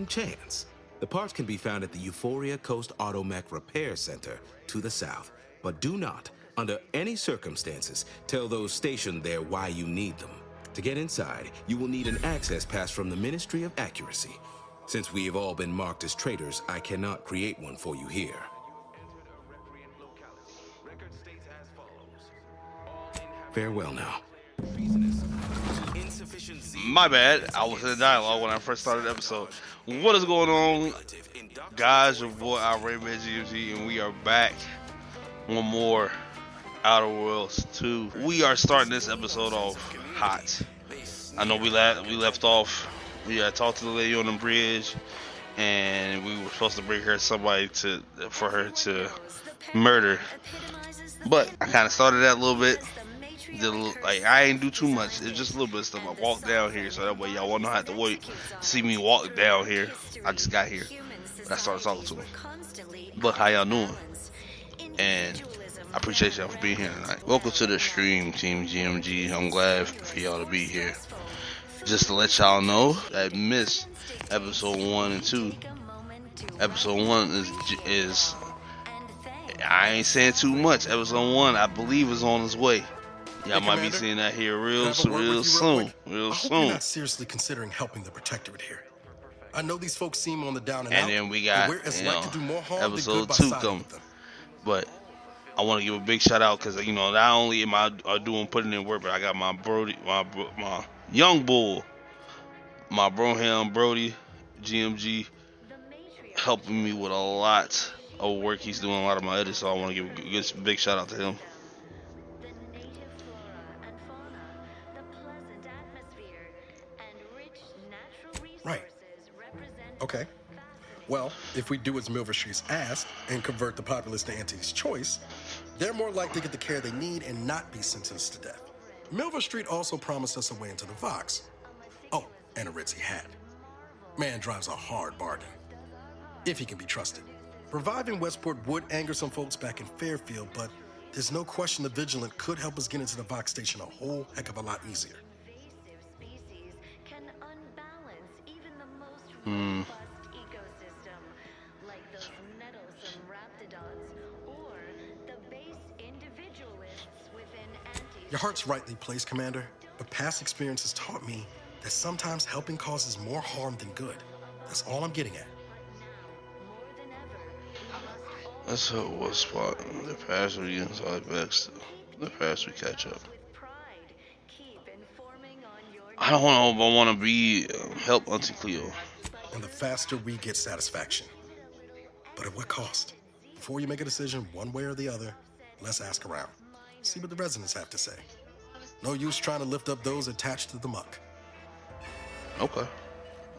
fighting chance. The parts can be found at the Euphoria Coast Automech Repair Center to the south, but do not, under any circumstances, tell those stationed there why you need them. To get inside, you will need an access pass from the Ministry of Accuracy. Since we have all been marked as traitors, I cannot create one for you here. Farewell now. My bad, I was in a dialogue when I first started the episode. What is going on, guys? Your boy Outrageous GMG, and we are back. One more Outer Worlds 2. We are starting this episode off hot. I know we left off. We talked to the lady on the bridge, and we were supposed to bring her somebody for her to murder. But I kind of started that a little bit. I ain't do too much. It's just a little bit of stuff. I walked down here, so that way y'all won't have to wait to see me walk down here. I just got here, but I started talking to him. But how y'all doing? And I appreciate y'all for being here tonight. Welcome to the stream, Team GMG. I'm glad for y'all to be here. Just to let y'all know, I missed episode 1 and 2. Episode 1 is I ain't saying too much. Episode 1, I believe, is on its way. Y'all might be seeing that here real soon. I hope you're not seriously considering helping the Protectorate here. I know these folks seem on the down and out. And then we got, episode 2 coming. But I want to give a big shout out because, not only am I doing putting in work, but I got my Brody, my young bull, my Broham Brody, GMG, helping me with a lot of work. He's doing a lot of my edits, so I want to give a big shout out to him. Right. Okay. Well, if we do as Milver Street's asked and convert the populace to Auntie's choice, they're more likely to get the care they need and not be sentenced to death. Milver Street also promised us a way into the Vox. Oh, and a Ritzy hat. Man drives a hard bargain, if he can be trusted. Reviving Westport would anger some folks back in Fairfield, but there's no question the Vigilant could help us get into the Vox station a whole heck of a lot easier. Your heart's rightly placed, Commander, but past experience has taught me that sometimes helping causes more harm than good. That's all I'm getting at. That's a what spot. The past we get inside best. The past we catch up. I don't know if I want to be help Auntie Cleo. And the faster we get satisfaction. But at what cost? Before you make a decision one way or the other, let's ask around. See what the residents have to say. No use trying to lift up those attached to the muck. Okay.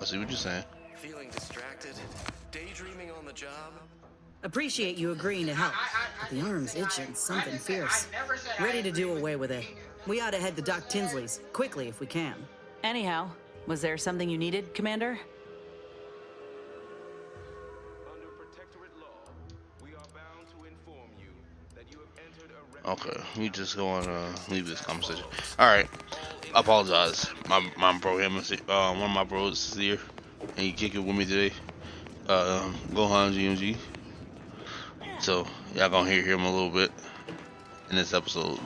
I see what you're saying. Feeling distracted? Daydreaming on the job? Appreciate you agreeing to help. But the arm's itching something fierce. Ready to do away with it. We ought to head to Doc Tinsley's, quickly if we can. Anyhow, was there something you needed, Commander? Under Protectorate law, we are bound to inform you that you have entered a Okay, we just going to leave this conversation. Alright, I apologize. My bro, one of my bros is here, and he kick it with me today. Gohan GMG. So, y'all gonna hear him a little bit in this episode.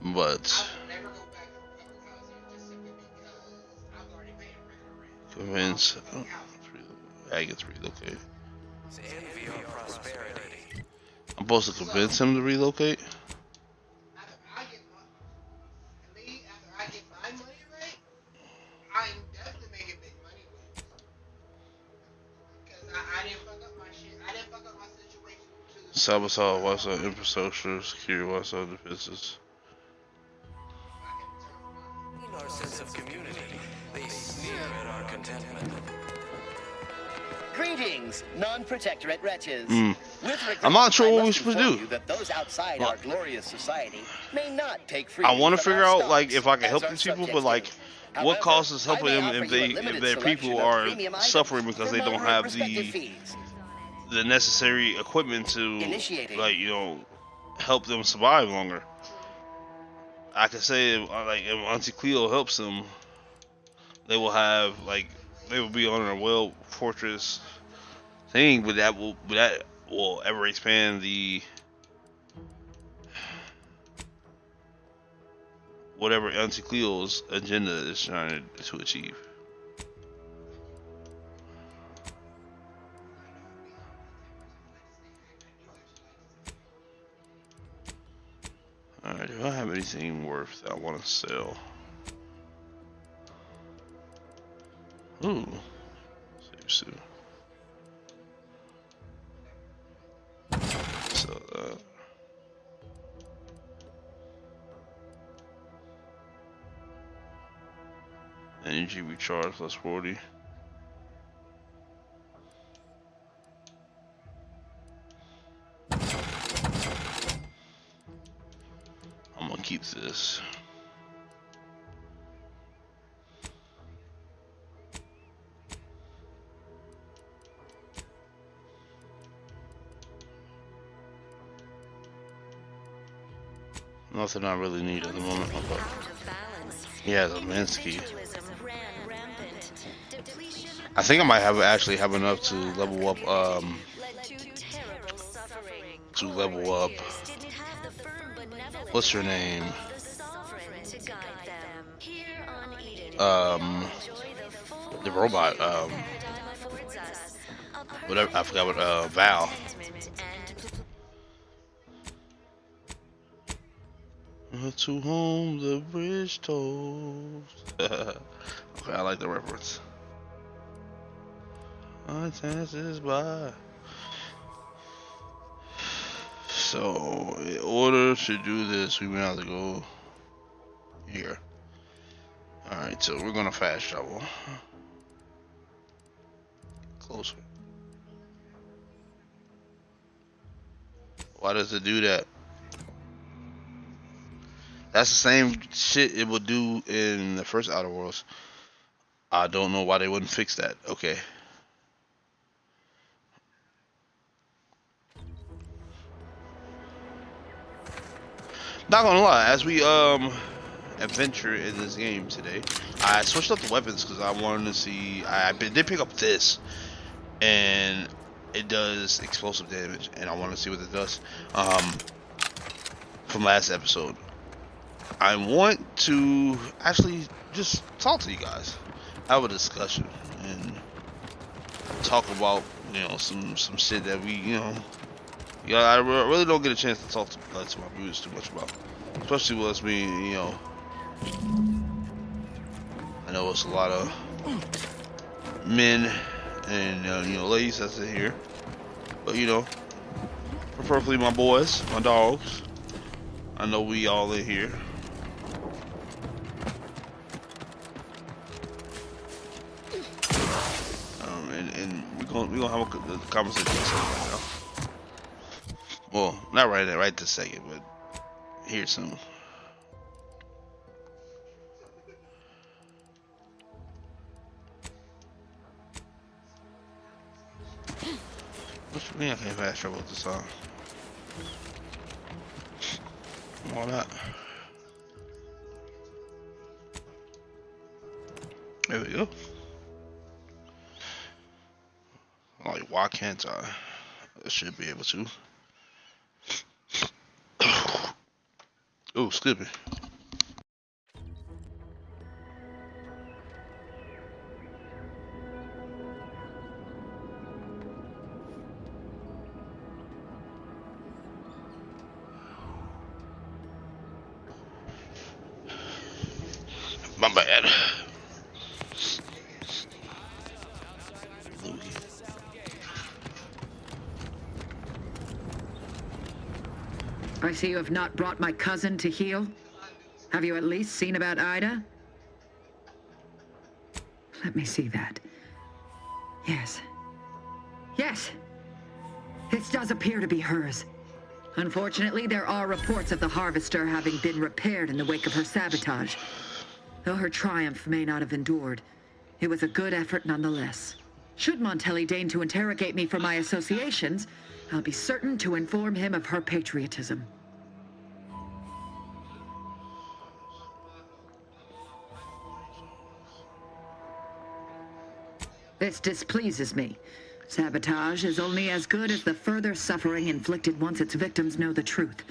But convince I get to relocate. Envy or prosperity? I'm supposed to convince him to relocate? After I get my money right, I'm definitely making big money with it. Because I didn't fuck up my shit. I didn't fuck up my situation. Sabotage, what's up? Infrastructure, security, what's up? Defenses. In our sense of community, they sneer at our contentment. Greetings, non-protectorate wretches. I'm not sure what we should do. That those outside our glorious society may not take free. I want to figure out like if I can help these people, but like what causes helping them if their people are suffering because they don't have the necessary equipment to like help them survive longer. I could say, like, if Auntie Cleo helps them, they will have, like, they will be on a well fortress thing, but that will ever expand the whatever Auntie Cleo's agenda is trying to achieve. Alright, do I have anything worth that I want to sell? Ooh. Save soon. Sell that. Energy recharge plus 40. I'm gonna keep this. Nothing I really need at the moment. Okay. Yeah, the Minsky. I think I might actually have enough to level up. What's her name? The robot. Whatever. I forgot what. Val. To whom the bridge tolls. Okay, I like the reference. My chances by. So, in order to do this, we may have to go here. Alright, so we're gonna fast travel. Closer. Why does it do that? That's the same shit it would do in the first Outer Worlds. I don't know why they wouldn't fix that. Okay. Not gonna lie, as we adventure in this game today, I switched up the weapons because I wanted to see. I did pick up this, and it does explosive damage, and I want to see what it does. From last episode, I want to actually just talk to you guys, have a discussion, and talk about some shit that we I really don't get a chance to talk to my viewers too much about, especially with us being I know it's a lot of men and ladies that's in here, but preferably my boys, my dogs. I know we all in here. And we're gonna have a conversation right now. Well, not right this second, but here soon. What you mean I can't fast travel with this song? Why not? There we go. Like, why can't I? I should be able to. Oh, Skippy. My bad. I see you have not brought my cousin to heal. Have you at least seen about Ida? Let me see that. Yes. Yes! This does appear to be hers. Unfortunately, there are reports of the Harvester having been repaired in the wake of her sabotage. Though her triumph may not have endured, it was a good effort nonetheless. Should Montelli deign to interrogate me for my associations, I'll be certain to inform him of her patriotism. This displeases me. Sabotage is only as good as the further suffering inflicted once its victims know the truth.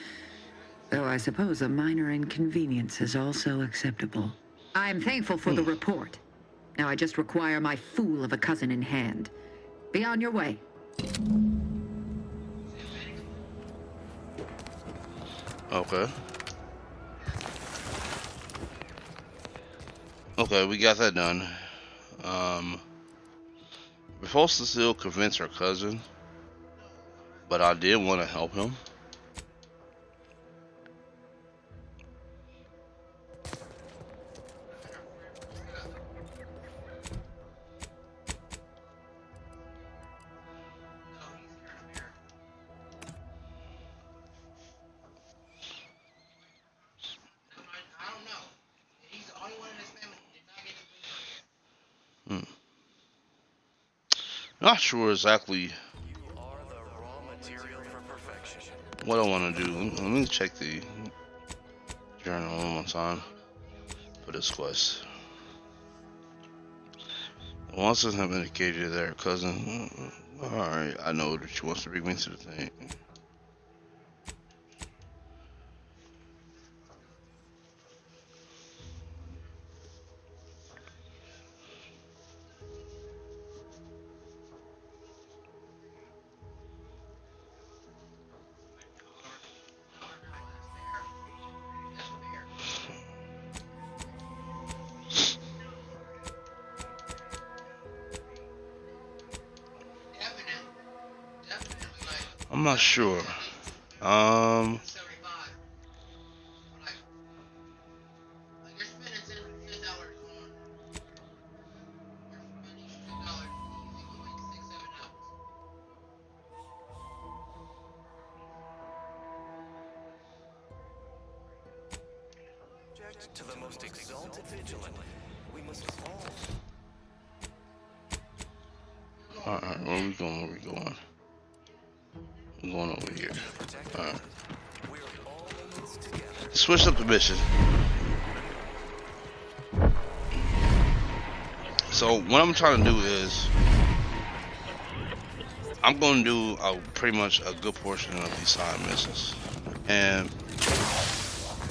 Though I suppose a minor inconvenience is also acceptable. I'm thankful for the report. Now I just require my fool of a cousin in hand. Be on your way. Okay. Okay, we got that done. We're supposed to still convince her cousin, but I did want to help him. I don't know. He's the only one in his family who did not get his blueprint. Not sure exactly You are the raw material for perfection. what I want to do. Let me check the journal one more time for this quest. The monsters have indicated that her cousin. Alright, I know that she wants to bring me to the thing. I'm not sure. 75. Like you're spending $10 on. You're spending $10 easy for like 6-7 hours. Object to the most exalted vigilant. We must all. Alright, where we going? Where we going? I'm going over here. Alright. We're all in this together. Switch up the mission. So what I'm trying to do is I'm going to do pretty much a good portion of these side missions, and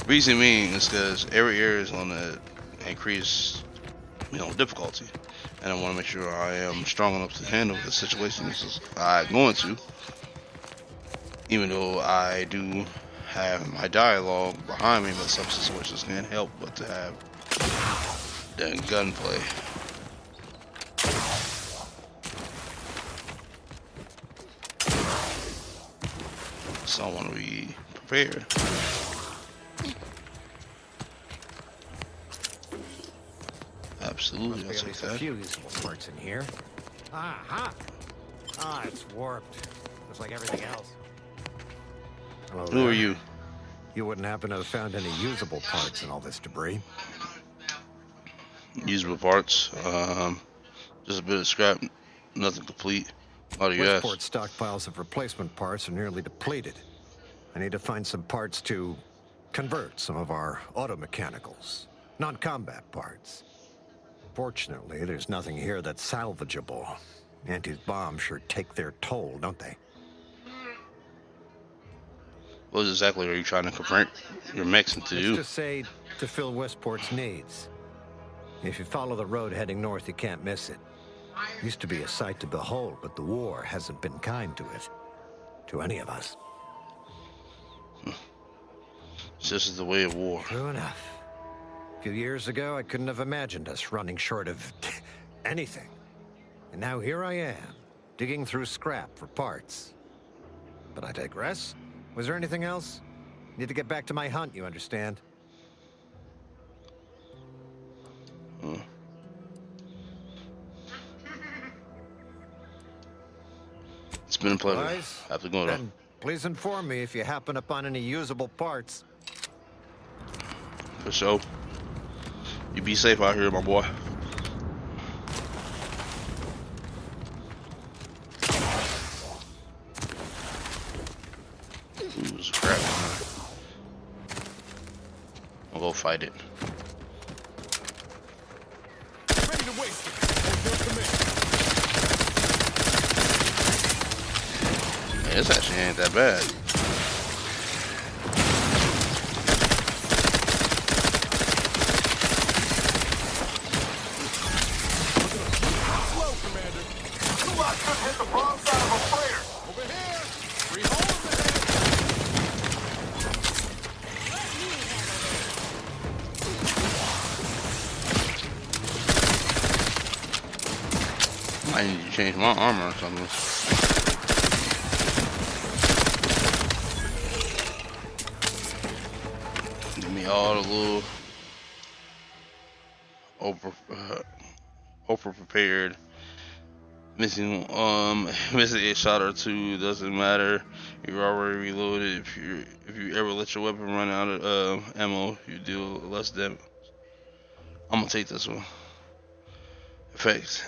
reason being is because every area is going to increase, difficulty, and I want to make sure I am strong enough to handle the situations I'm going to. Even though I do have my dialogue behind me, but some situations can't help but to have the gunplay. So I want to be prepared. Absolutely, I'll take that. A few useful parts in here. Aha! Ah, it's warped. Looks like everything else. Hello Who there. are you? You wouldn't happen to have found any usable parts in all this debris? Usable parts. Just a bit of scrap, nothing complete. How do you ask? Westport stockpiles of replacement parts are nearly depleted. I need to find some parts to convert some of our automechanicals, non-combat parts. Fortunately, there's nothing here that's salvageable. Auntie's bombs sure take their toll, don't they? What exactly are you trying to convert your mechs into? Let's just say to fill Westport's needs. If you follow the road heading north, you can't miss it. Used to be a sight to behold, but the war hasn't been kind to it. To any of us. This is the way of war. True enough. A few years ago, I couldn't have imagined us running short of anything. And now here I am, digging through scrap for parts. But I digress. Was there anything else? Need to get back to my hunt, you understand? It's been a pleasure. Otherwise, I have to go. then please inform me if you happen upon any usable parts. For sure. You be safe out here, my boy. Ooh, there's crap. I'll go fight it. Ready to waste it. Report to me. This actually ain't that bad. Slow, Commander. Kulak just hit the wrong side of a freighter. Over here. 3 holes I need to change my armor or something. Give me all the little over prepared. Missing a shot or two doesn't matter. You're already reloaded. If you ever let your weapon run out of ammo, you deal less damage. I'm gonna take this one. Effects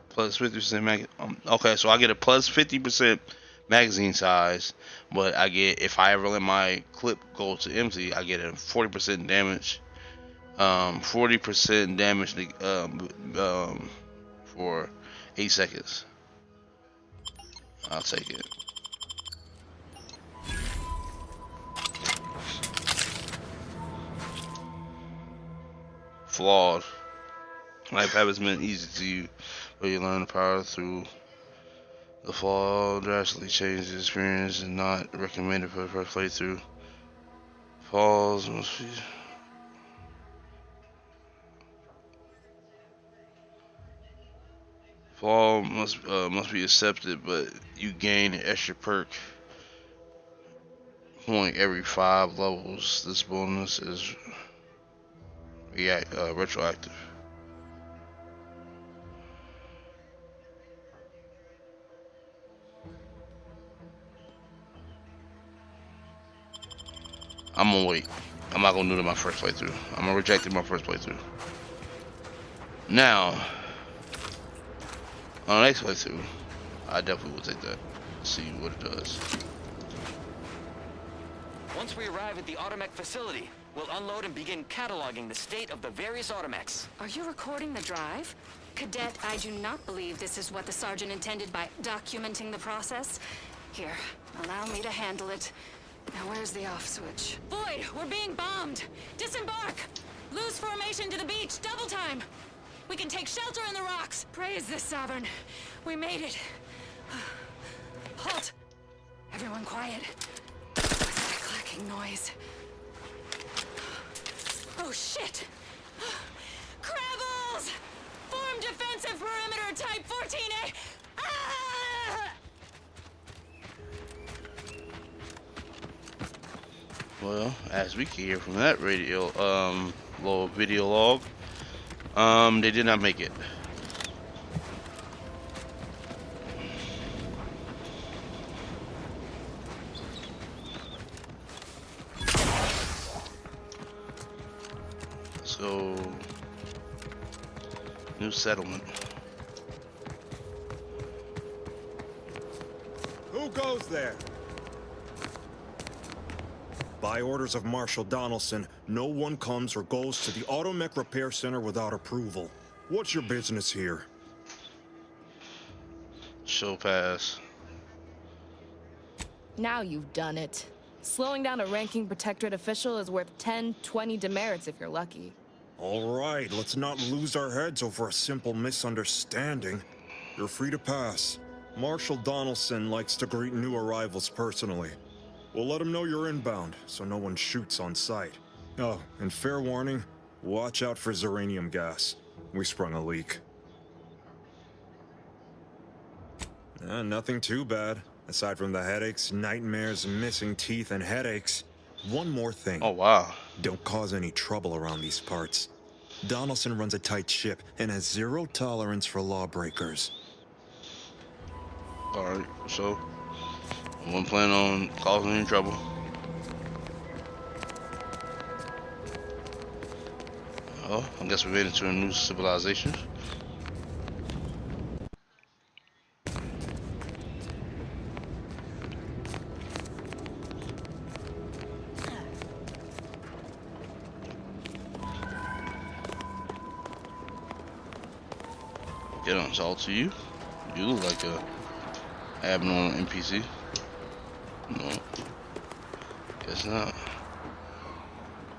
plus 50% mag. Okay, so I get a plus 50% magazine size, but I get, if I ever let my clip go to empty, I get a 40% damage. 40% damage for 8 seconds. I'll take it. Flawed. Life habits been easy to you, but you learn to power through the flaw. Drastically changes the experience and not recommended for the first playthrough. Falls must be. Flaw must be accepted, but you gain an extra perk point every 5 levels. This bonus is retroactive. I'm gonna wait. I'm not gonna do it in my first playthrough. I'm gonna reject it in my first playthrough. Now, on the next playthrough, I definitely will take that. See what it does. Once we arrive at the Automech facility, we'll unload and begin cataloging the state of the various Automechs. Are you recording the drive? Cadet, I do not believe this is what the Sergeant intended by documenting the process. Here, allow me to handle it. Now where's the off switch? Boyd, we're being bombed! Disembark! Lose formation to the beach, double time! We can take shelter in the rocks! Praise the Sovereign. We made it. Halt! Everyone quiet. What's that clacking noise? Oh shit! Crabbles! Form defensive perimeter type 14A! Ah! Well, as we can hear from that radio, little video log, they did not make it. So, new settlement. Who goes there? By orders of Marshal Donaldson, no one comes or goes to the Automech Repair Center without approval. What's your business here? Show pass. Now you've done it. Slowing down a ranking protectorate official is worth 10, 20 demerits if you're lucky. All right, let's not lose our heads over a simple misunderstanding. You're free to pass. Marshal Donaldson likes to greet new arrivals personally. We'll let him know you're inbound, so no one shoots on sight. Oh, and fair warning, watch out for Zeranium gas. We sprung a leak. Nothing too bad. Aside from the headaches, nightmares, missing teeth, and headaches. One more thing. Oh, wow. Don't cause any trouble around these parts. Donaldson runs a tight ship and has zero tolerance for lawbreakers. Alright, so I won't plan on causing any trouble. Oh, I guess we made it to a new civilization. Get on, it's all to you. You look like a abnormal NPC. No. Guess not.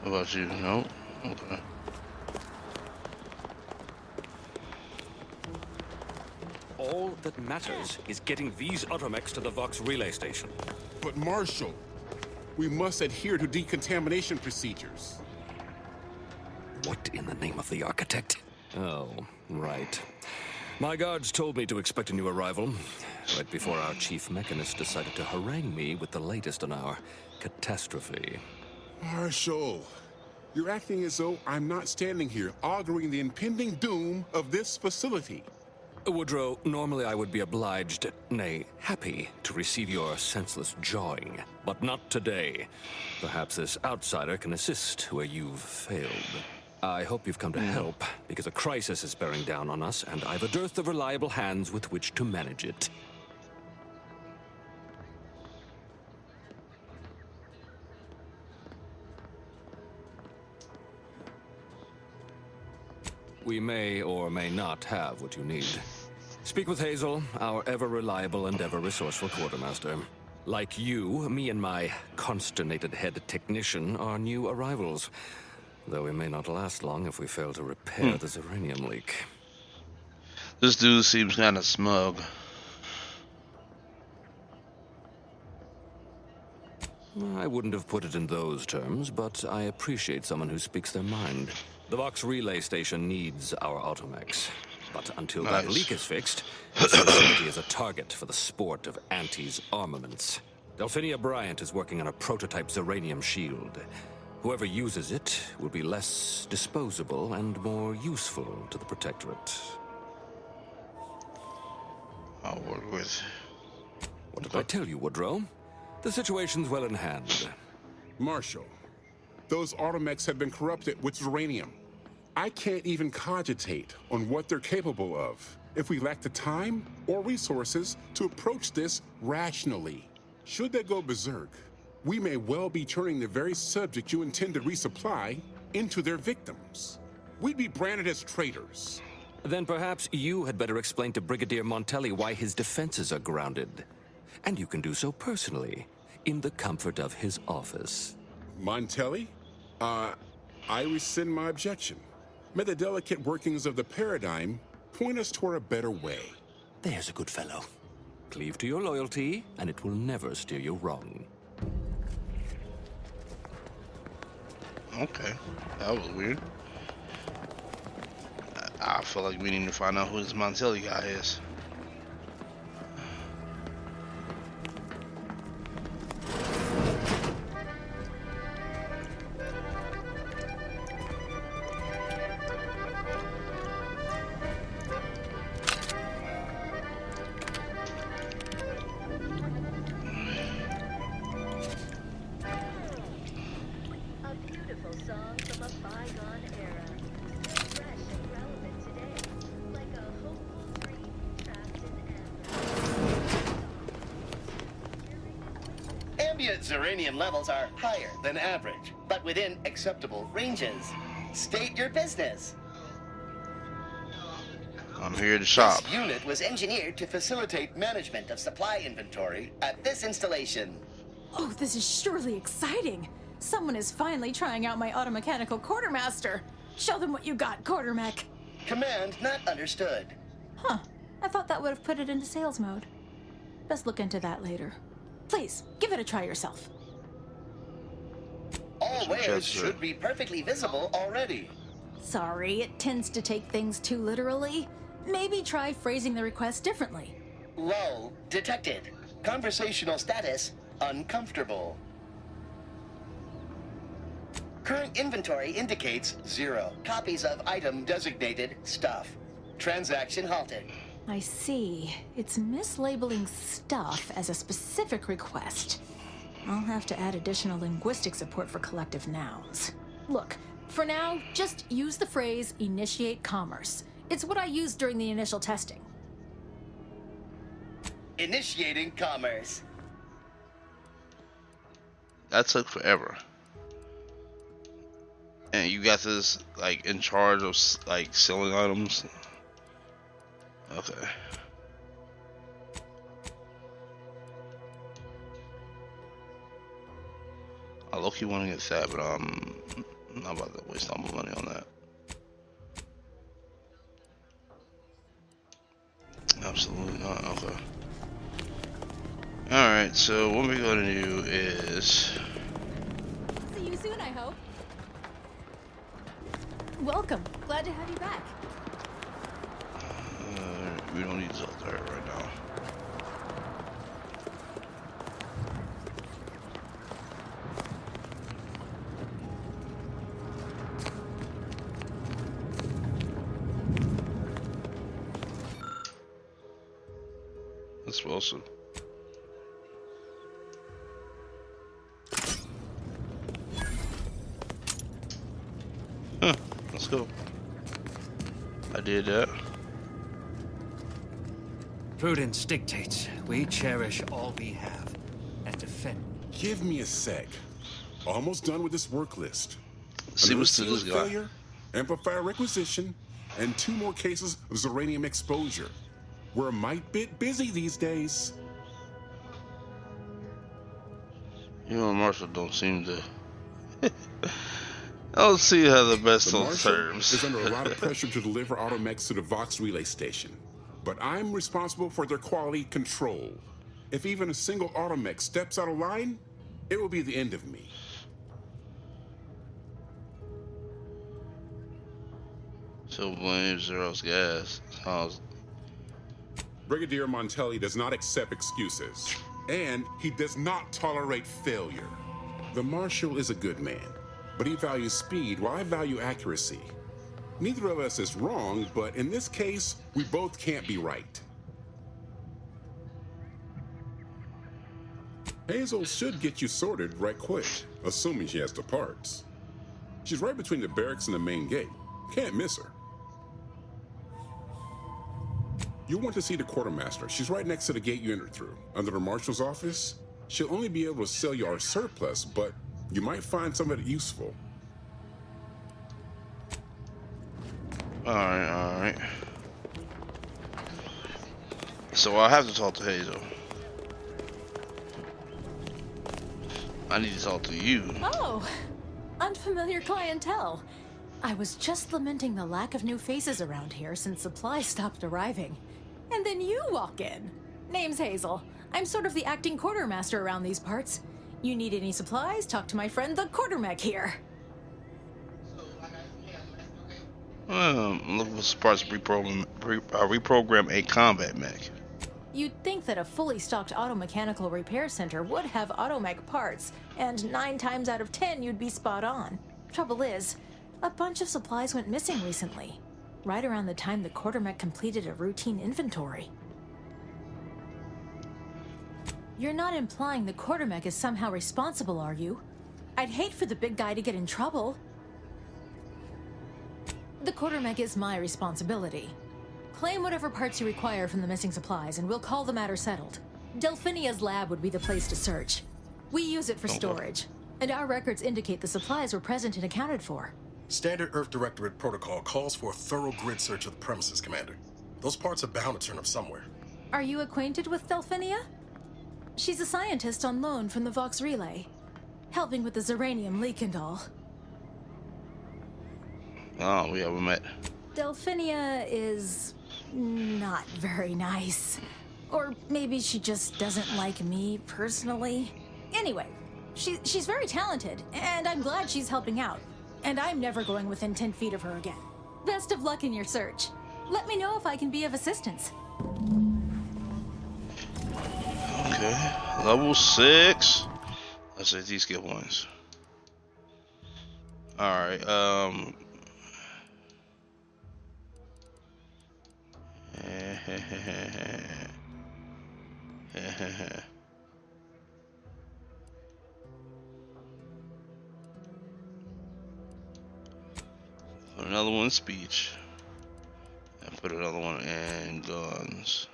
What about you? No? Okay. All that matters is getting these automechs to the Vox relay station. But Marshal, we must adhere to decontamination procedures. What in the name of the architect? Oh, right. My guards told me to expect a new arrival, right before our chief mechanist decided to harangue me with the latest on our catastrophe. Marshal, you're acting as though I'm not standing here auguring the impending doom of this facility. Woodrow, normally I would be obliged, nay, happy, to receive your senseless jawing. But not today. Perhaps this outsider can assist where you've failed. I hope you've come to help, because a crisis is bearing down on us, and I've a dearth of reliable hands with which to manage it. We may or may not have what you need. Speak with Hazel, our ever-reliable and ever-resourceful quartermaster. Like you, me and my consternated head technician are new arrivals, though we may not last long if we fail to repair the Zeranium leak. This dude seems kind of smug. I wouldn't have put it in those terms, but I appreciate someone who speaks their mind. The Vox relay station needs our automechs. But until that leak is fixed, this facility is a target for the sport of Auntie's armaments. Delphinia Bryant is working on a prototype Zeranium shield. Whoever uses it will be less disposable and more useful to the Protectorate. I'll work with... What did I tell you, Woodrow? The situation's well in hand. Marshal, those automechs have been corrupted with Zeranium. I can't even cogitate on what they're capable of if we lack the time or resources to approach this rationally. Should they go berserk, we may well be turning the very subject you intend to resupply into their victims. We'd be branded as traitors. Then perhaps you had better explain to Brigadier Montelli why his defenses are grounded. And you can do so personally, in the comfort of his office. Montelli? I rescind my objection. May the delicate workings of the paradigm point us toward a better way. There's a good fellow. Cleave to your loyalty, and it will never steer you wrong. Okay, that was weird. I feel like we need to find out who this Montelli guy is. Ambient Zeranium levels are higher than average, but within acceptable ranges. State your business. I'm here to shop. This unit was engineered to facilitate management of supply inventory at this installation. Oh, this is surely exciting. Someone is finally trying out my automechanical quartermaster. Show them what you got, Quartermech. Command not understood. Huh. I thought that would have put it into sales mode. Best look into that later. Please, give it a try yourself. All wares should be perfectly visible already. Sorry, it tends to take things too literally. Maybe try phrasing the request differently. Lull detected. Conversational status uncomfortable. Current inventory indicates 0 copies of item designated stuff. Transaction halted. I see. It's mislabeling stuff as a specific request. I'll have to add additional linguistic support for collective nouns. Look, for now, just use the phrase initiate commerce. It's what I used during the initial testing. Initiating commerce. That took forever. And you got this, like, in charge of, like, selling items. Okay. I low-key want to get that, but I'm not about to waste all my money on that. Absolutely not. Okay. Alright, so what we're going to do is... See you soon, I hope. Welcome. Glad to have you back. We don't need Zoltar right now. That's Wilson. Huh, let's go. I did that. Prudence dictates we cherish all we have and defend. Give me a sec. Almost done with this work list. See what's to this Seal guy. failure, amplifier requisition, and 2 more cases of Zeranium exposure. We're a mite bit busy these days. You and Marshall don't seem to. I don't see how the best The on Marshal terms. is under a lot of pressure to deliver automechs to the Vox relay station. But I'm responsible for their quality control. If even a single automech steps out of line, it will be the end of me. So blame Zero's gas. Brigadier Montelli does not accept excuses, and he does not tolerate failure. The Marshal is a good man, but he values speed while I value accuracy. Neither of us is wrong, but in this case, we both can't be right. Hazel should get you sorted right quick, assuming she has the parts. She's right between the barracks and the main gate. Can't miss her. You'll want to see the quartermaster. She's right next to the gate you entered through. Under the marshal's office, she'll only be able to sell you our surplus, but you might find some of it useful. Alright. So I have to talk to Hazel. I need to talk to you. Oh, unfamiliar clientele. I was just lamenting the lack of new faces around here since supplies stopped arriving. And then you walk in. Name's Hazel. I'm sort of the acting quartermaster around these parts. You need any supplies? Talk to my friend the quartermech here. I'm looking for some parts to reprogram a combat mech. You'd think that a fully stocked auto-mechanical repair center would have automech parts, and 9 times out of 10 you'd be spot on. Trouble is, a bunch of supplies went missing recently, right around the time the quartermech completed a routine inventory. You're not implying the quartermech is somehow responsible, are you? I'd hate for the big guy to get in trouble. The quartermech is my responsibility. Claim whatever parts you require from the missing supplies, and we'll call the matter settled. Delphinia's lab would be the place to search. We use it for storage, and our records indicate the supplies were present and accounted for. Standard Earth Directorate protocol calls for a thorough grid search of the premises, Commander. Those parts are bound to turn up somewhere. Are you acquainted with Delphinia? She's a scientist on loan from the Vox Relay, helping with the Zeranium leak and all. Oh, we haven't met. Delphinia is not very nice. Or maybe she just doesn't like me personally. Anyway, she's very talented, and I'm glad she's helping out. And I'm never going within 10 feet of her again. Best of luck in your search. Let me know if I can be of assistance. Okay, level 6. Let's say these skill points. Alright, put another one in speech. And put another one in guns.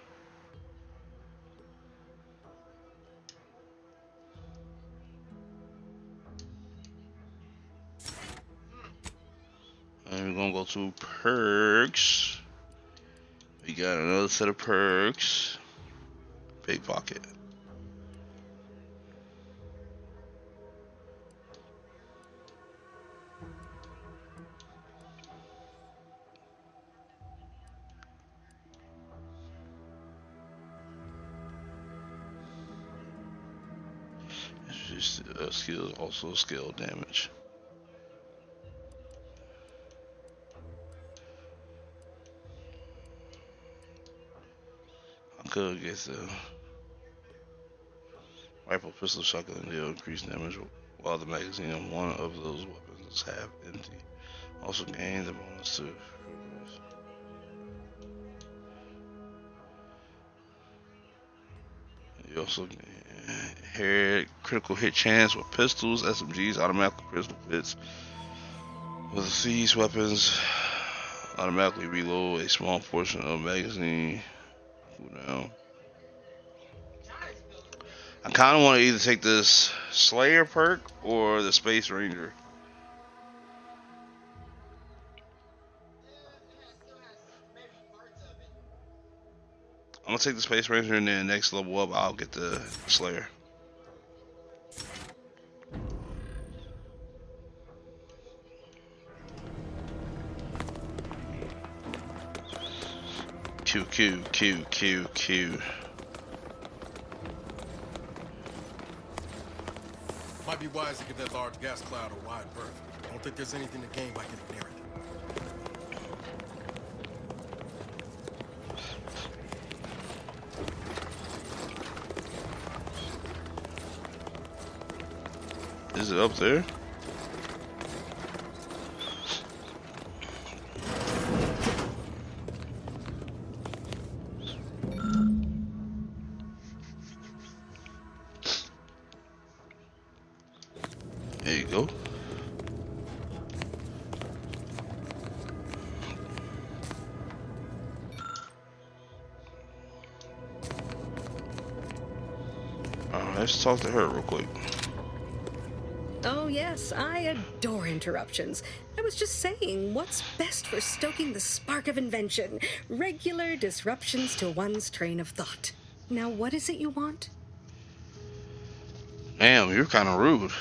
And we're gonna go to perks. We got another set of perks. Big pocket. skills also scale damage. I could get the rifle, pistol, shotgun deal increased damage while the magazine on one of those weapons is half empty. Also gain the bonus to. You also gain critical hit chance with pistols, SMGs, automatic pistol pits. With these weapons, automatically reload a small portion of magazine cooldown. I kind of want to either take this Slayer perk or the Space Ranger. I'm gonna take the Space Ranger, and then next level up, I'll get the Slayer. Q. Might be wise to give that large gas cloud a wide berth. I don't think there's anything to gain by getting near it. Is it up there? There you go. Alright, let's talk to her real quick. Oh, yes, I adore interruptions. I was just saying, what's best for stoking the spark of invention? Regular disruptions to one's train of thought. Now, what is it you want? Damn, you're kind of rude.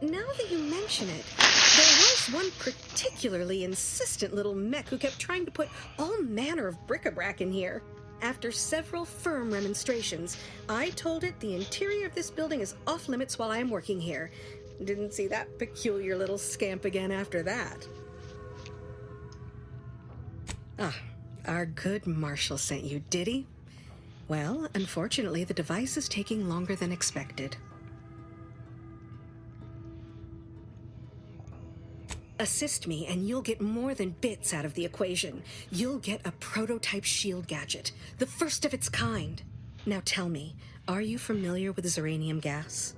Now that you mention it, there was one particularly insistent little mech who kept trying to put all manner of bric-a-brac in here. After several firm remonstrations, I told it the interior of this building is off limits while I am working here. Didn't see that peculiar little scamp again after that. Ah, our good Marshall sent you, did he? Well, unfortunately, the device is taking longer than expected. Assist me, and you'll get more than bits out of the equation. You'll get a prototype shield gadget, the first of its kind. Now tell me, are you familiar with Zeranium gas?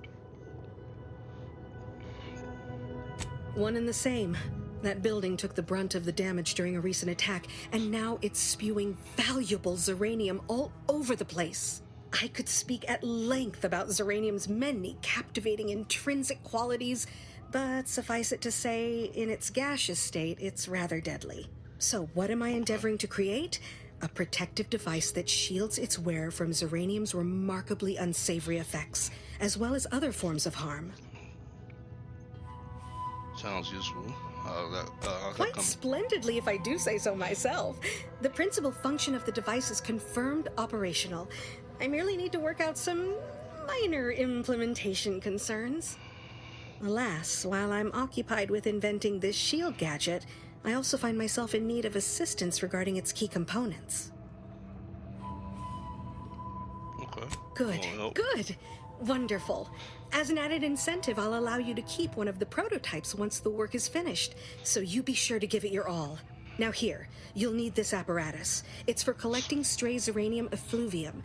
One and the same. That building took the brunt of the damage during a recent attack, and now it's spewing valuable Zeranium all over the place. I could speak at length about Zeranium's many captivating intrinsic qualities, but suffice it to say, in its gaseous state, it's rather deadly. So what am I endeavoring to create? A protective device that shields its wearer from Zeranium's remarkably unsavory effects, as well as other forms of harm. Sounds useful. Quite splendidly, if I do say so myself. The principal function of the device is confirmed operational. I merely need to work out some minor implementation concerns. Alas, while I'm occupied with inventing this shield gadget, I also find myself in need of assistance regarding its key components. Okay. Good, good. Wonderful. As an added incentive, I'll allow you to keep one of the prototypes once the work is finished, so you be sure to give it your all. Now here, you'll need this apparatus. It's for collecting stray Zeranium effluvium.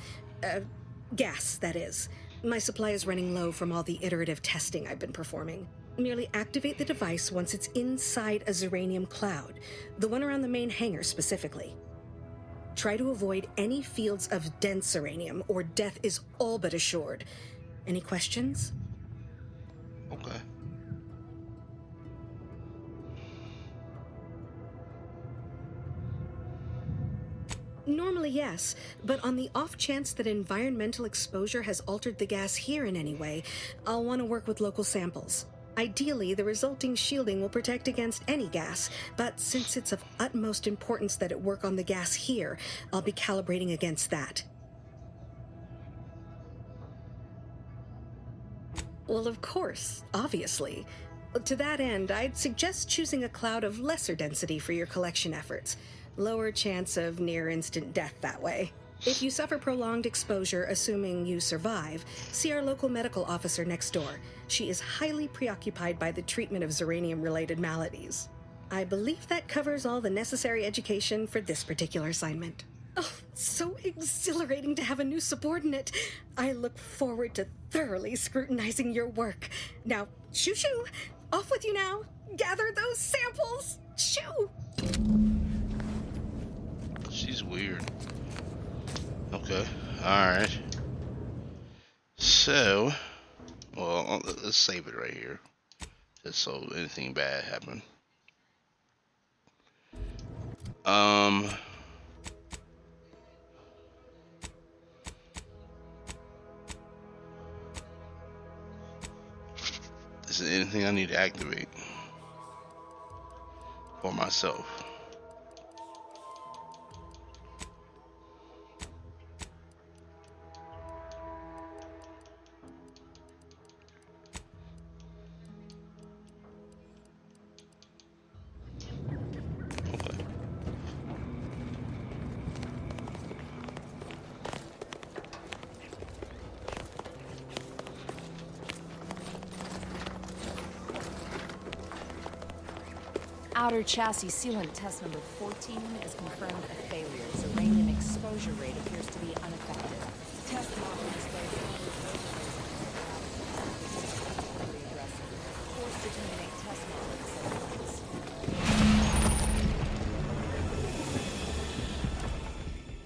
Gas, that is. My supply is running low from all the iterative testing I've been performing. Merely activate the device once it's inside a Zeranium cloud, the one around the main hangar specifically. Try to avoid any fields of dense Zeranium, or death is all but assured. Any questions? Okay. Normally, yes, but on the off chance that environmental exposure has altered the gas here in any way, I'll want to work with local samples. Ideally, the resulting shielding will protect against any gas, but since it's of utmost importance that it work on the gas here, I'll be calibrating against that. Well, of course, obviously. To that end, I'd suggest choosing a cloud of lesser density for your collection efforts. Lower chance of near-instant death that way. If you suffer prolonged exposure, assuming you survive, see our local medical officer next door. She is highly preoccupied by the treatment of Zeranium-related maladies. I believe that covers all the necessary education for this particular assignment. Oh, so exhilarating to have a new subordinate. I look forward to thoroughly scrutinizing your work. Now, shoo-shoo! Off with you now! Gather those samples! Shoo! She's weird. Okay, alright. So, well, let's save it right here. Just so anything bad happen. Is there anything I need to activate for myself? Outer chassis sealant test number 14 is confirmed a failure. Uranium exposure rate appears to be unaffected. Test model displays forced to terminate test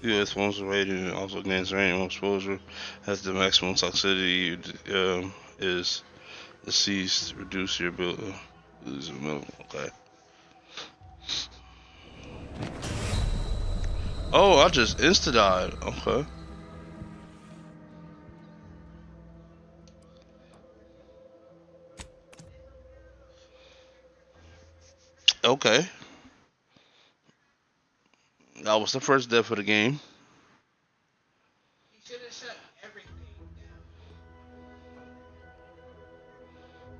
model. US one's rating also gains uranium exposure has the maximum toxicity is deceased. Reduce your ability. Okay. Oh, I just insta-died. Okay. Okay. That was the first death of the game. You should have shut everything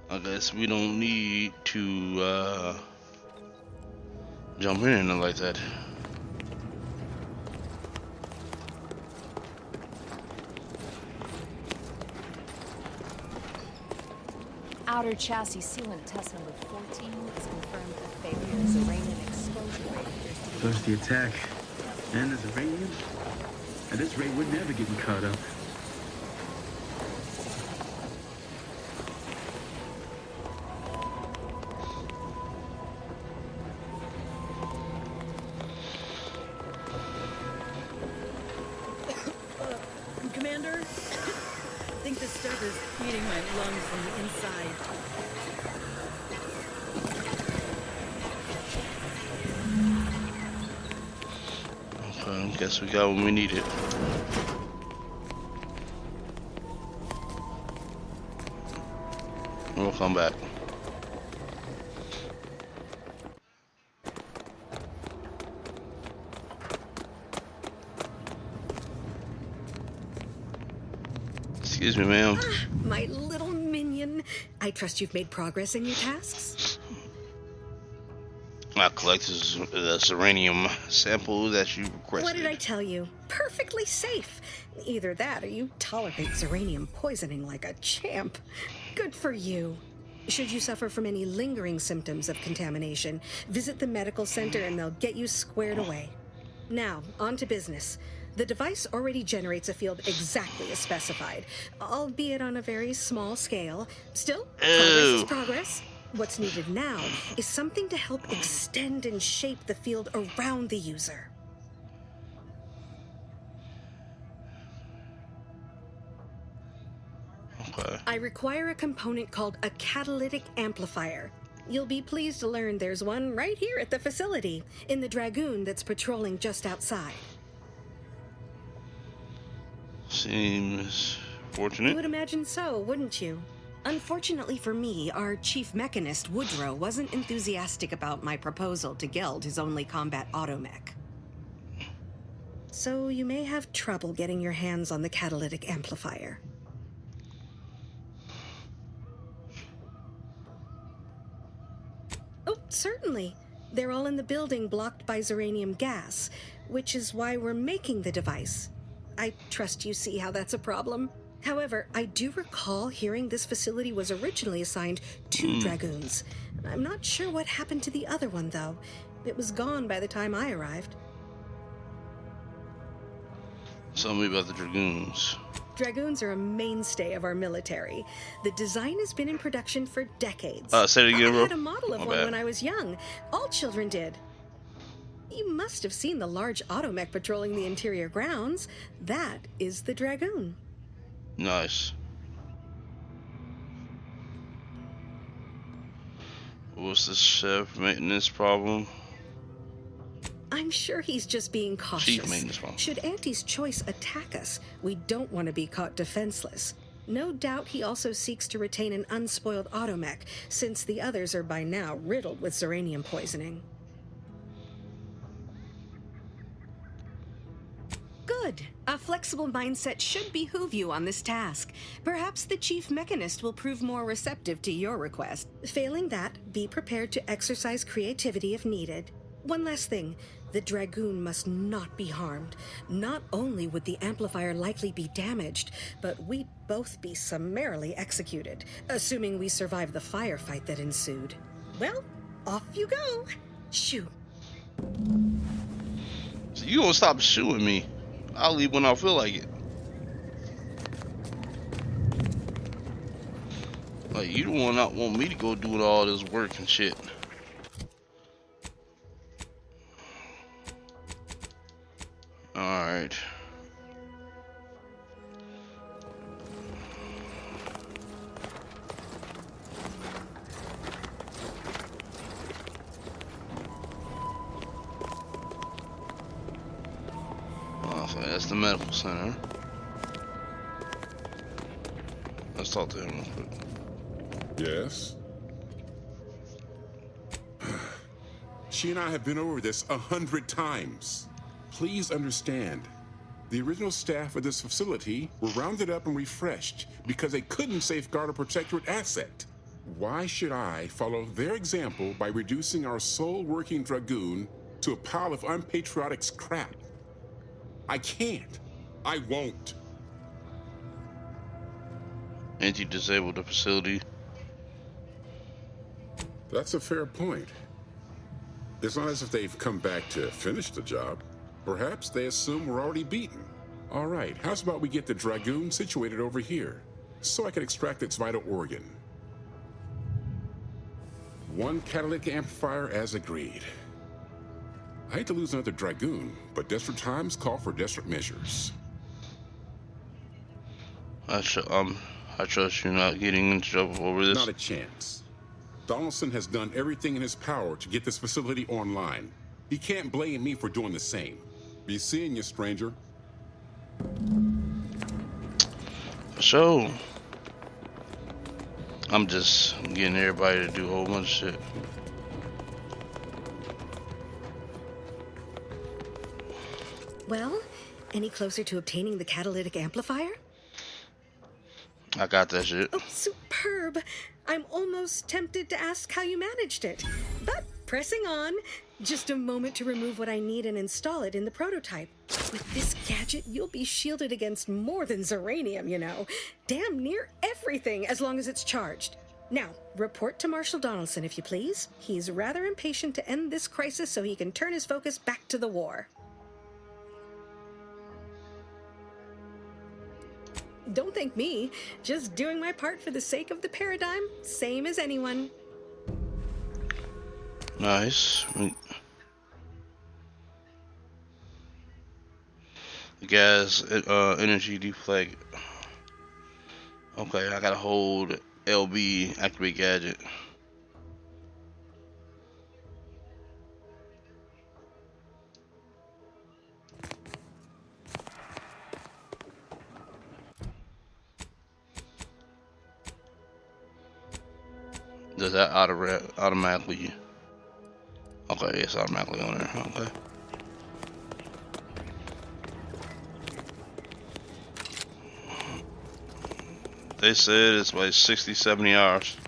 down. I guess we don't need to jump in like that. Outer chassis sealant test number 14 is confirmed a failure. Uranium exposure rate appears to be... Plus the attack and the uranium. At this rate, we're never getting caught up. Commander, I think this stuff is eating my lungs from the inside. Okay, I guess we got what we needed. We'll come back. Excuse me, ma'am. My little minion. I trust you've made progress in your tasks? I collected the uranium sample that you requested. What did I tell you? Perfectly safe. Either that or you tolerate uranium poisoning like a champ. Good for you. Should you suffer from any lingering symptoms of contamination, visit the medical center and they'll get you squared away. Now, on to business. The device already generates a field exactly as specified, albeit on a very small scale. Still, progress is progress. What's needed now is something to help extend and shape the field around the user. Okay. I require a component called a catalytic amplifier. You'll be pleased to learn there's one right here at the facility, in the Dragoon that's patrolling just outside. Seems fortunate. You would imagine so, wouldn't you? Unfortunately for me, our chief mechanist, Woodrow, wasn't enthusiastic about my proposal to Geld his only combat automech. So you may have trouble getting your hands on the catalytic amplifier. Oh, certainly. They're all in the building blocked by Zeranium gas, which is why we're making the device. I trust you see how that's a problem. However, I do recall hearing this facility was originally assigned to Dragoons. I'm not sure what happened to the other one, though. It was gone by the time I arrived. Tell me about the Dragoons. Dragoons are a mainstay of our military. The design has been in production for decades. Say it again, bro. I had a model of My one bad. when I was young. All children did. You must have seen the large automech patrolling the interior grounds. That is the Dragoon. Nice. What's the chef maintenance problem? I'm sure he's just being cautious. Chief maintenance problem. Should Auntie's Choice attack us, we don't want to be caught defenseless. No doubt he also seeks to retain an unspoiled automech, since the others are by now riddled with Zeranium poisoning. Good. A flexible mindset should behoove you on this task. Perhaps the chief mechanist will prove more receptive to your request. Failing that, be prepared to exercise creativity if needed. One last thing. The Dragoon must not be harmed. Not only would the amplifier likely be damaged, but we'd both be summarily executed, assuming we survive the firefight that ensued. Well, off you go. Shoot. So you gonna stop shooting me? I'll leave when I feel like it. Like, you the one not want me to go do all this work and shit. Alright. Oh, so that's the medical center. Let's talk to him real quick. Yes? She and I have been over this 100 times. Please understand, the original staff of this facility were rounded up and refreshed because they couldn't safeguard a protectorate asset. Why should I follow their example by reducing our sole working Dragoon to a pile of unpatriotic scrap? I can't. I won't. Ain't you disabled the facility? That's a fair point. It's not as if they've come back to finish the job. Perhaps they assume we're already beaten. All right, how's about we get the Dragoon situated over here, so I can extract its vital organ? One catalytic amplifier as agreed. I hate to lose another Dragoon, but desperate times call for desperate measures. I trust you're not getting into trouble over this. Not a chance. Donaldson has done everything in his power to get this facility online. He can't blame me for doing the same. Be seeing you, stranger. So, I'm just getting everybody to do a whole bunch of shit. Well, any closer to obtaining the catalytic amplifier? I got that shit. Oh, superb. I'm almost tempted to ask how you managed it. But pressing on, just a moment to remove what I need and install it in the prototype. With this gadget, you'll be shielded against more than Zeranium, you know. Damn near everything, as long as it's charged. Now, report to Marshal Donaldson, if you please. He's rather impatient to end this crisis so he can turn his focus back to the war. Don't thank me. Just doing my part for the sake of the paradigm, same as anyone. Nice. Gas, energy deflect. Okay, I gotta hold LB, activate gadget. Does that automatically? Okay, it's automatically on there. Okay. They said it's like 60, 70 hours.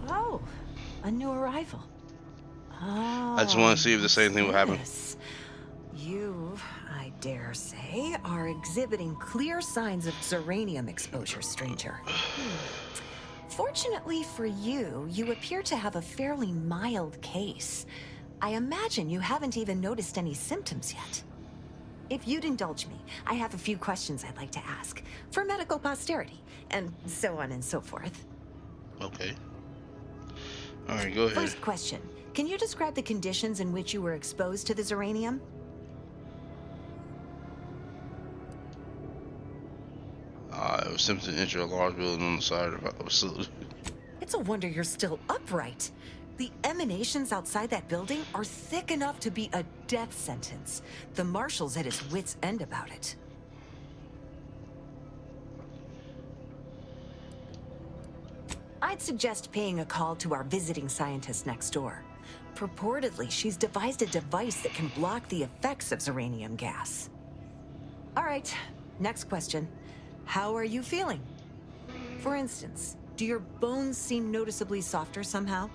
Oh, a new arrival. Oh, I just want to see if the same thing will happen. You, I dare say, are exhibiting clear signs of Zeranium exposure, stranger. Fortunately for you, you appear to have a fairly mild case. I imagine you haven't even noticed any symptoms yet. If you'd indulge me, I have a few questions I'd like to ask, for medical posterity, and so on and so forth. Okay. Alright, go ahead. First question. Can you describe the conditions in which you were exposed to the Zeranium? It was attempted to enter a large building on the side of the facility. It's a wonder you're still upright. The emanations outside that building are thick enough to be a death sentence. The marshal's at his wit's end about it. I'd suggest paying a call to our visiting scientist next door. Purportedly, she's devised a device that can block the effects of Zeranium gas. All right, next question. How are you feeling? For instance, do your bones seem noticeably softer somehow?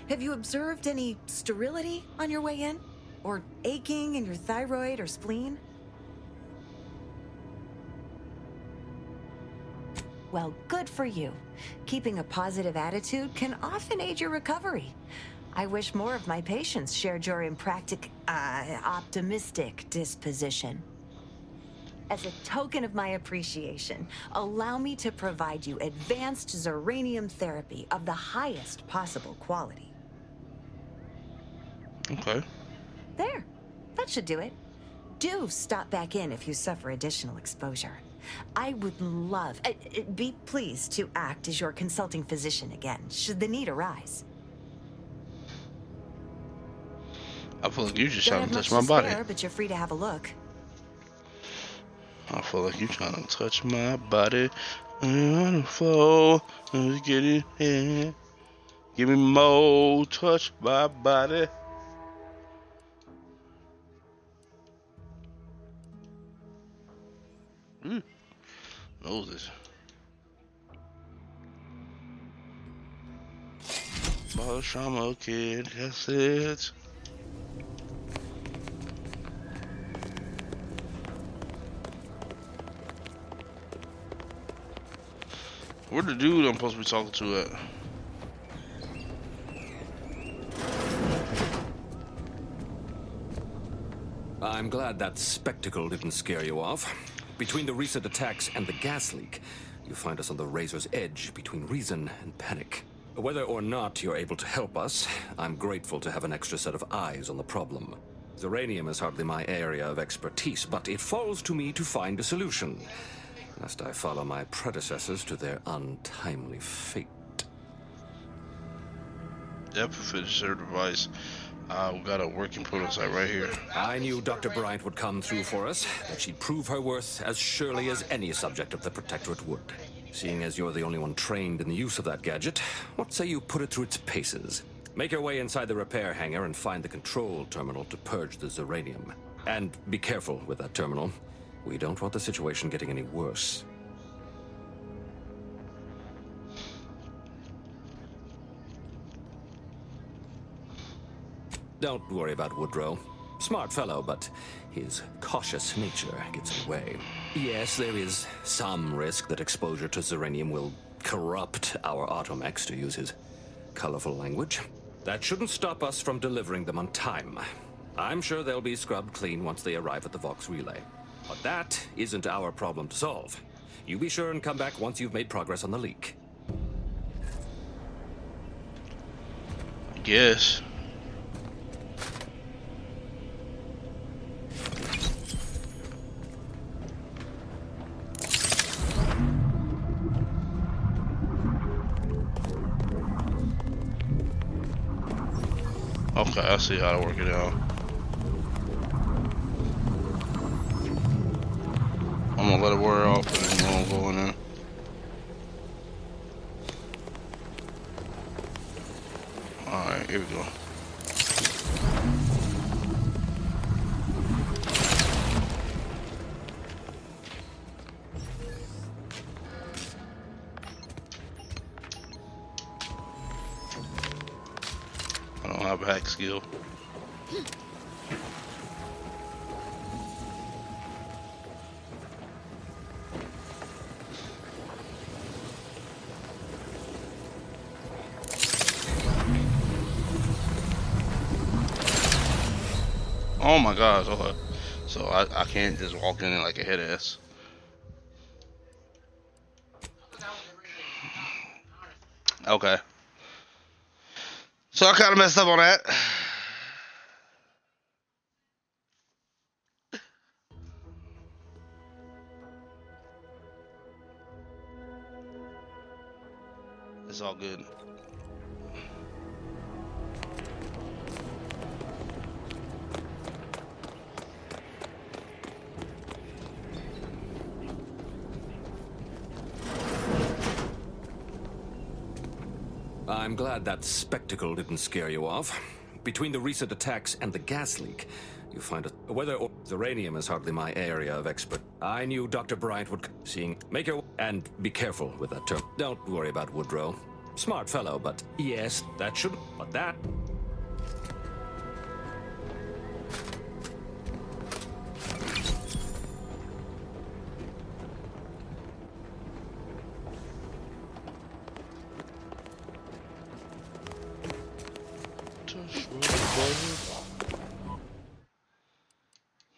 Have you observed any sterility on your way in? Or aching in your thyroid or spleen? Well, good for you. Keeping a positive attitude can often aid your recovery. I wish more of my patients shared your optimistic disposition. As a token of my appreciation, allow me to provide you advanced Zeranium therapy of the highest possible quality. Okay. There. That should do it. Do stop back in if you suffer additional exposure. I would love, be pleased to act as your consulting physician again, should the need arise. I feel like you just Don't trying to have touch much my to body. spare, but you're free to have a look. I feel like you trying to touch my body. On the floor, let's get it in. Give me more, touch my body. Moses. Trauma kid, that's it. Where the dude I'm supposed to be talking to at? I'm glad that spectacle didn't scare you off. Between the recent attacks and the gas leak, you find us on the razor's edge between reason and panic. Whether or not you're able to help us, I'm grateful to have an extra set of eyes on the problem. Zeranium is hardly my area of expertise, but it falls to me to find a solution, lest I follow my predecessors to their untimely fate. Depth finisher device. We got a working prototype right here. I knew Dr. Bryant would come through for us, that she'd prove her worth as surely as any subject of the Protectorate would. Seeing as you're the only one trained in the use of that gadget, what say you put it through its paces? Make your way inside the repair hangar and find the control terminal to purge the Zeranium. And be careful with that terminal. We don't want the situation getting any worse. Don't worry about Woodrow. Smart fellow, but his cautious nature gets in the way. Yes, there is some risk that exposure to Zeranium will corrupt our automechs, to use his colorful language. That shouldn't stop us from delivering them on time. I'm sure they'll be scrubbed clean once they arrive at the Vox relay. But that isn't our problem to solve. You be sure and come back once you've made progress on the leak. guess. Okay, I see how to work it out. I'm gonna let it wear off and then go in there. Alright, here we go. I don't have a hack skill. Oh my gosh, okay. So I can't just walk in like a head ass. Okay. So I kind of messed up on that. It's all good. I'm glad that spectacle didn't scare you off. Between the recent attacks and the gas leak, you find it. Whether or uranium is hardly my area of expert. I knew Dr. Bryant would make your and be careful with that term. Don't worry about Woodrow. Smart fellow, but yes, that should. But that.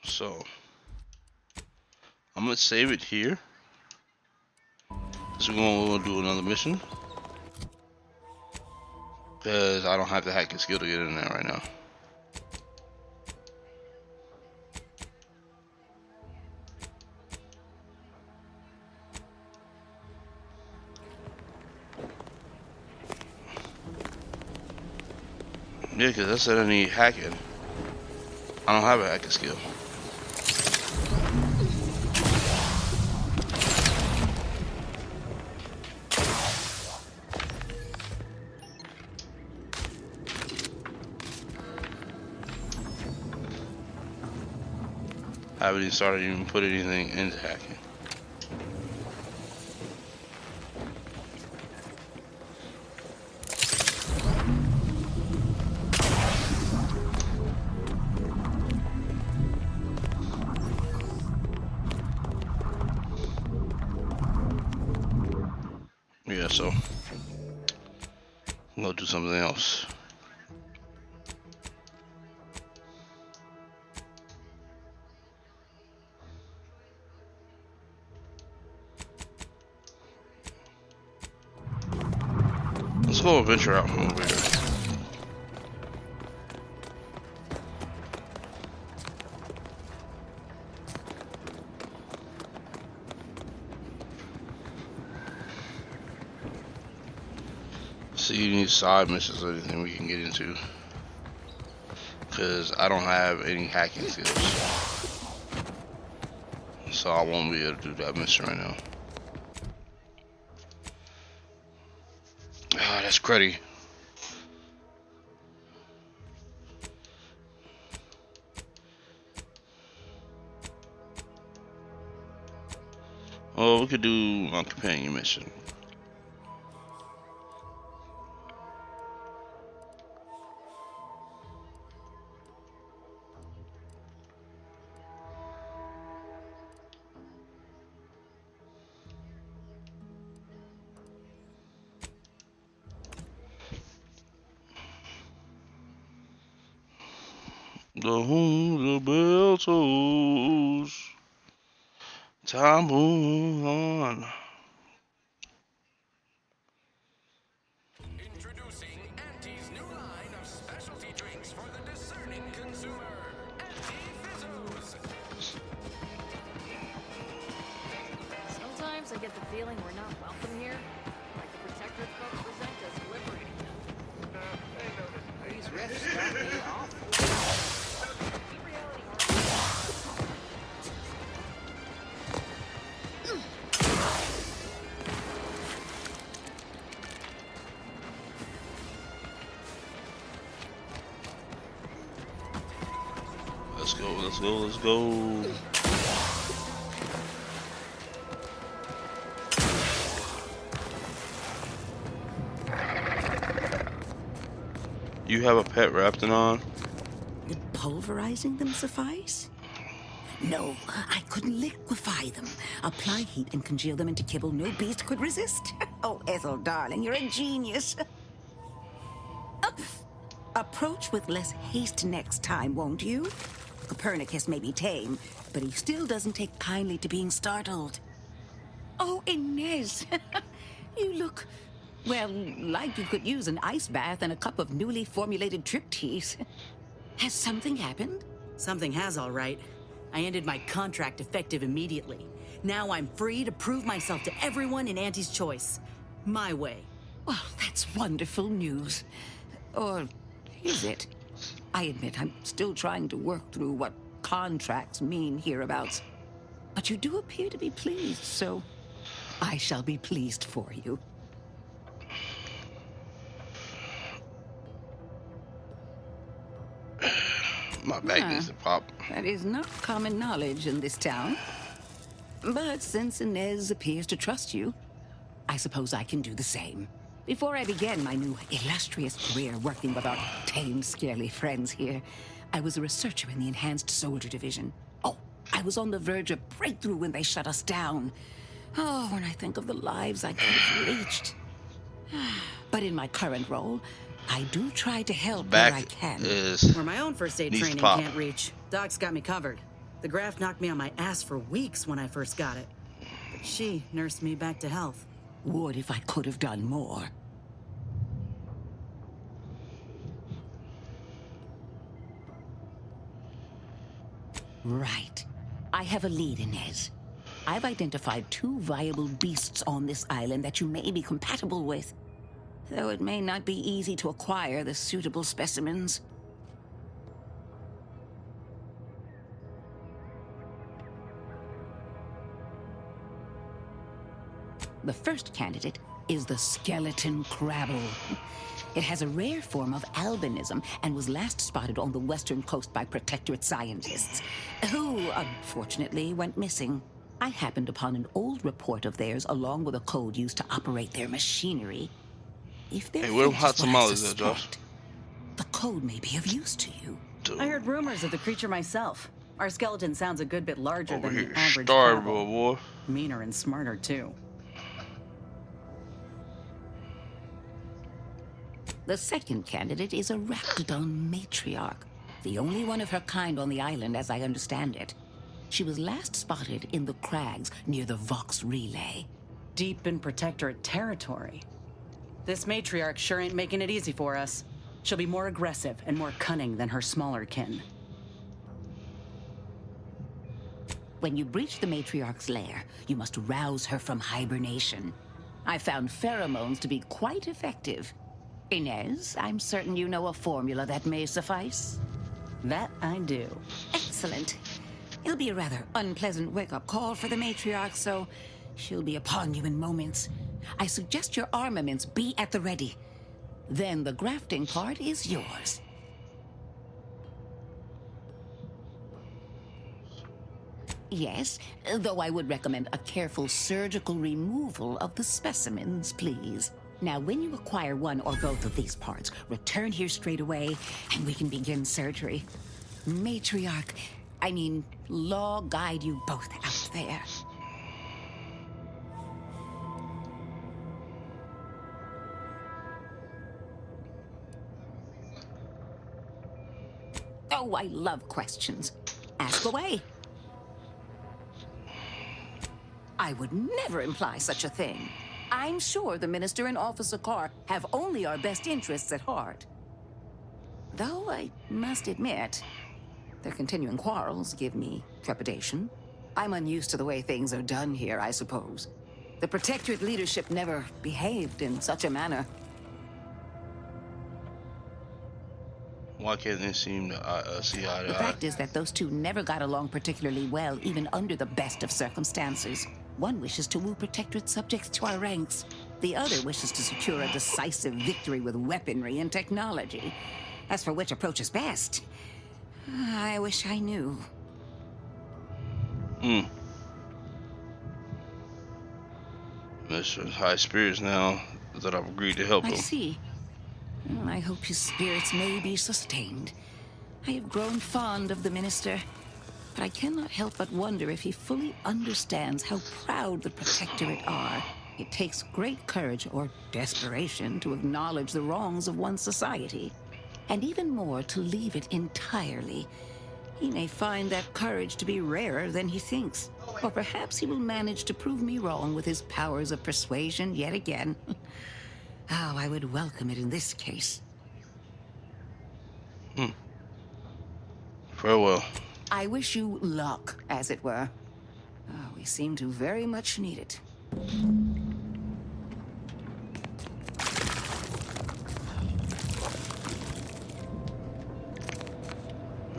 So I'm gonna save it here. So we're gonna do another mission because I don't have the hacking skill to get in there right now. Yeah, because I said I need hacking. I don't have a hacking skill. I haven't even started even put anything into hacking. Yeah, so I'm gonna do something else. Let's go venture out from over here. See any side missions or anything we can get into, because I don't have any hacking skills, so I won't be able to do that mission right now. Ah, that's cruddy. Oh, we could do my companion mission. The bell tolls, time moves on. Introducing Auntie's new line of specialty drinks for the discerning consumer. Anti-Fizzos. Sometimes I get the feeling we're not welcome here. Like the Protectorate folks resent us liberating them. These riffs got me off. Let's go. You have a pet Raptonon? Would pulverizing them suffice? No, I couldn't liquefy them. Apply heat and congeal them into kibble no beast could resist. Oh, Ethel, darling, you're a genius. Approach with less haste next time, won't you? Copernicus may be tame, but he still doesn't take kindly to being startled. Oh, Inez, you look, well, like you could use an ice bath and a cup of newly formulated trip teas. Has something happened? Something has, all right. I ended my contract effective immediately. Now I'm free to prove myself to everyone in Auntie's Choice. My way. Well, that's wonderful news. Or is it? I admit I'm still trying to work through what contracts mean hereabouts. But you do appear to be pleased, so I shall be pleased for you. My back needs to pop. That is not common knowledge in this town. But since Inez appears to trust you, I suppose I can do the same. Before I began my new illustrious career working with our tame, scarily friends here, I was a researcher in the Enhanced Soldier Division. Oh, I was on the verge of breakthrough when they shut us down. Oh, when I think of the lives I could have reached. But in my current role, I do try to help where I can. Where my own first aid training can't reach, Doc's got me covered. The graft knocked me on my ass for weeks when I first got it. But she nursed me back to health. Would if I could have done more. Right. I have a lead, Inez. I've identified 2 viable beasts on this island that you may be compatible with. Though it may not be easy to acquire the suitable specimens. The first candidate is the skeleton crabble. It has a rare form of albinism and was last spotted on the western coast by Protectorate scientists, who, unfortunately, went missing. I happened upon an old report of theirs along with a code used to operate their machinery. If they're where hot tamales at, Josh? The code may be of use to you. I heard rumors of the creature myself. Our skeleton sounds a good bit larger than the average Starboard, crabble. boy. Meaner and smarter, too. The second candidate is a Raptidon matriarch, the only one of her kind on the island as I understand it. She was last spotted in the crags near the Vox Relay. Deep in Protectorate territory. This matriarch sure ain't making it easy for us. She'll be more aggressive and more cunning than her smaller kin. When you breach the matriarch's lair, you must rouse her from hibernation. I found pheromones to be quite effective. Inez, I'm certain you know a formula that may suffice. That I do. Excellent. It'll be a rather unpleasant wake-up call for the matriarch, so she'll be upon you in moments. I suggest your armaments be at the ready. Then the grafting part is yours. Yes, though I would recommend a careful surgical removal of the specimens, please. Now, when you acquire one or both of these parts, return here straight away, and we can begin surgery. Law guide you both out there. Oh, I love questions. Ask away. I would never imply such a thing. I'm sure the Minister and Officer Carr have only our best interests at heart. Though I must admit, their continuing quarrels give me trepidation. I'm unused to the way things are done here, I suppose. The Protectorate leadership never behaved in such a manner. Why can't they seem to see eye to The eye? fact is that those two never got along particularly well, even under the best of circumstances. One wishes to woo Protectorate subjects to our ranks. The other wishes to secure a decisive victory with weaponry and technology. As for which approach is best, I wish I knew. Mr. High Spirits now that I've agreed to help I him. see. Well, I hope his spirits may be sustained. I have grown fond of the Minister, but I cannot help but wonder if he fully understands how proud the Protectorate are. It takes great courage or desperation to acknowledge the wrongs of one's society, and even more to leave it entirely. He may find that courage to be rarer than he thinks, or perhaps he will manage to prove me wrong with his powers of persuasion yet again. Oh, I would welcome it in this case. Farewell. I wish you luck, as it were. Oh, we seem to very much need it.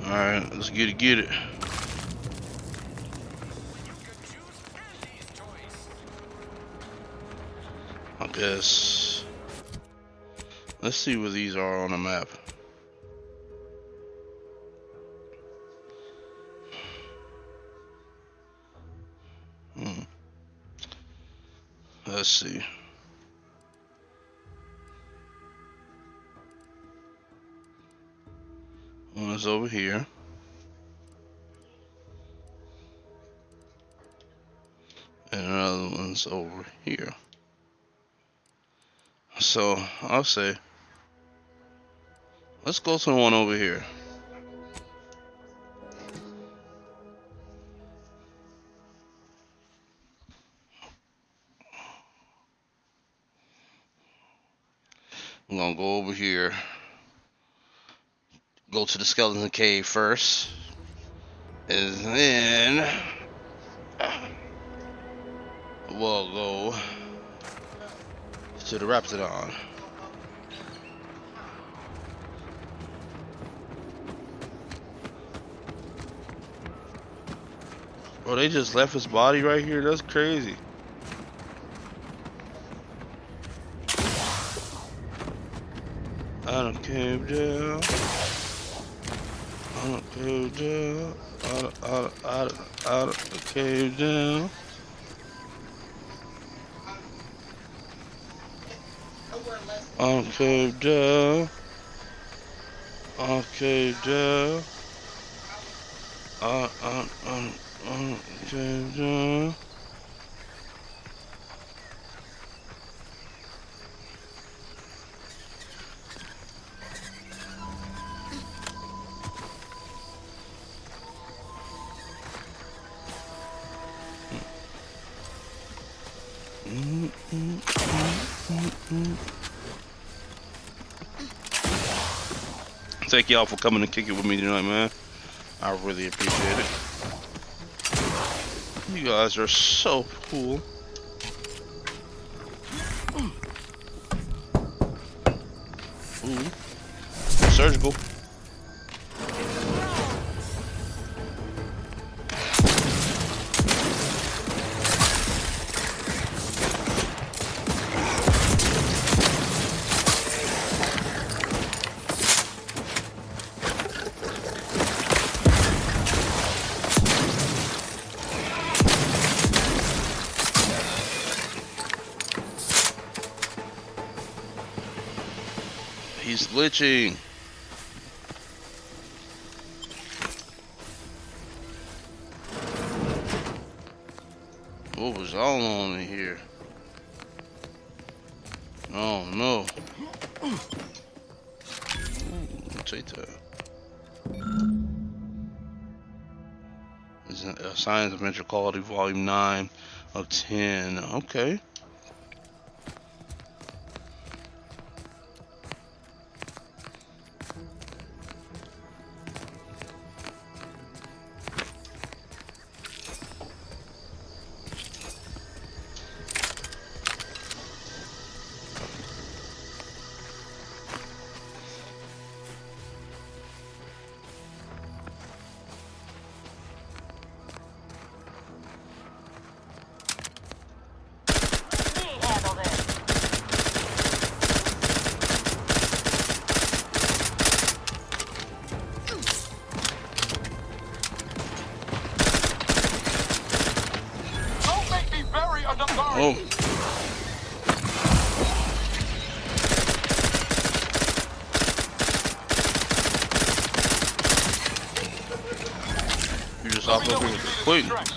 Alright, let's get it. I guess. Let's see where these are on the map. Let's see. One is over here. And another one's over here. So I'll say, let's go to the one over here. I'm gonna go over here. Go to the skeleton cave first, and then we'll go to the Raptidon. Bro, they just left his body right here. That's crazy. I don't cave down. I don't cave down. I don't cave down. I don't cave down. I don't cave down. I don't cave down. Thank y'all for coming to kick it with me tonight, man. I really appreciate it. You guys are so cool. Ooh. Surgical. He's glitching. What was all on in here? Oh no. Ooh, take that. This is Science Adventure Quality Volume 9 of 10. Okay. Stop up here with the quickness.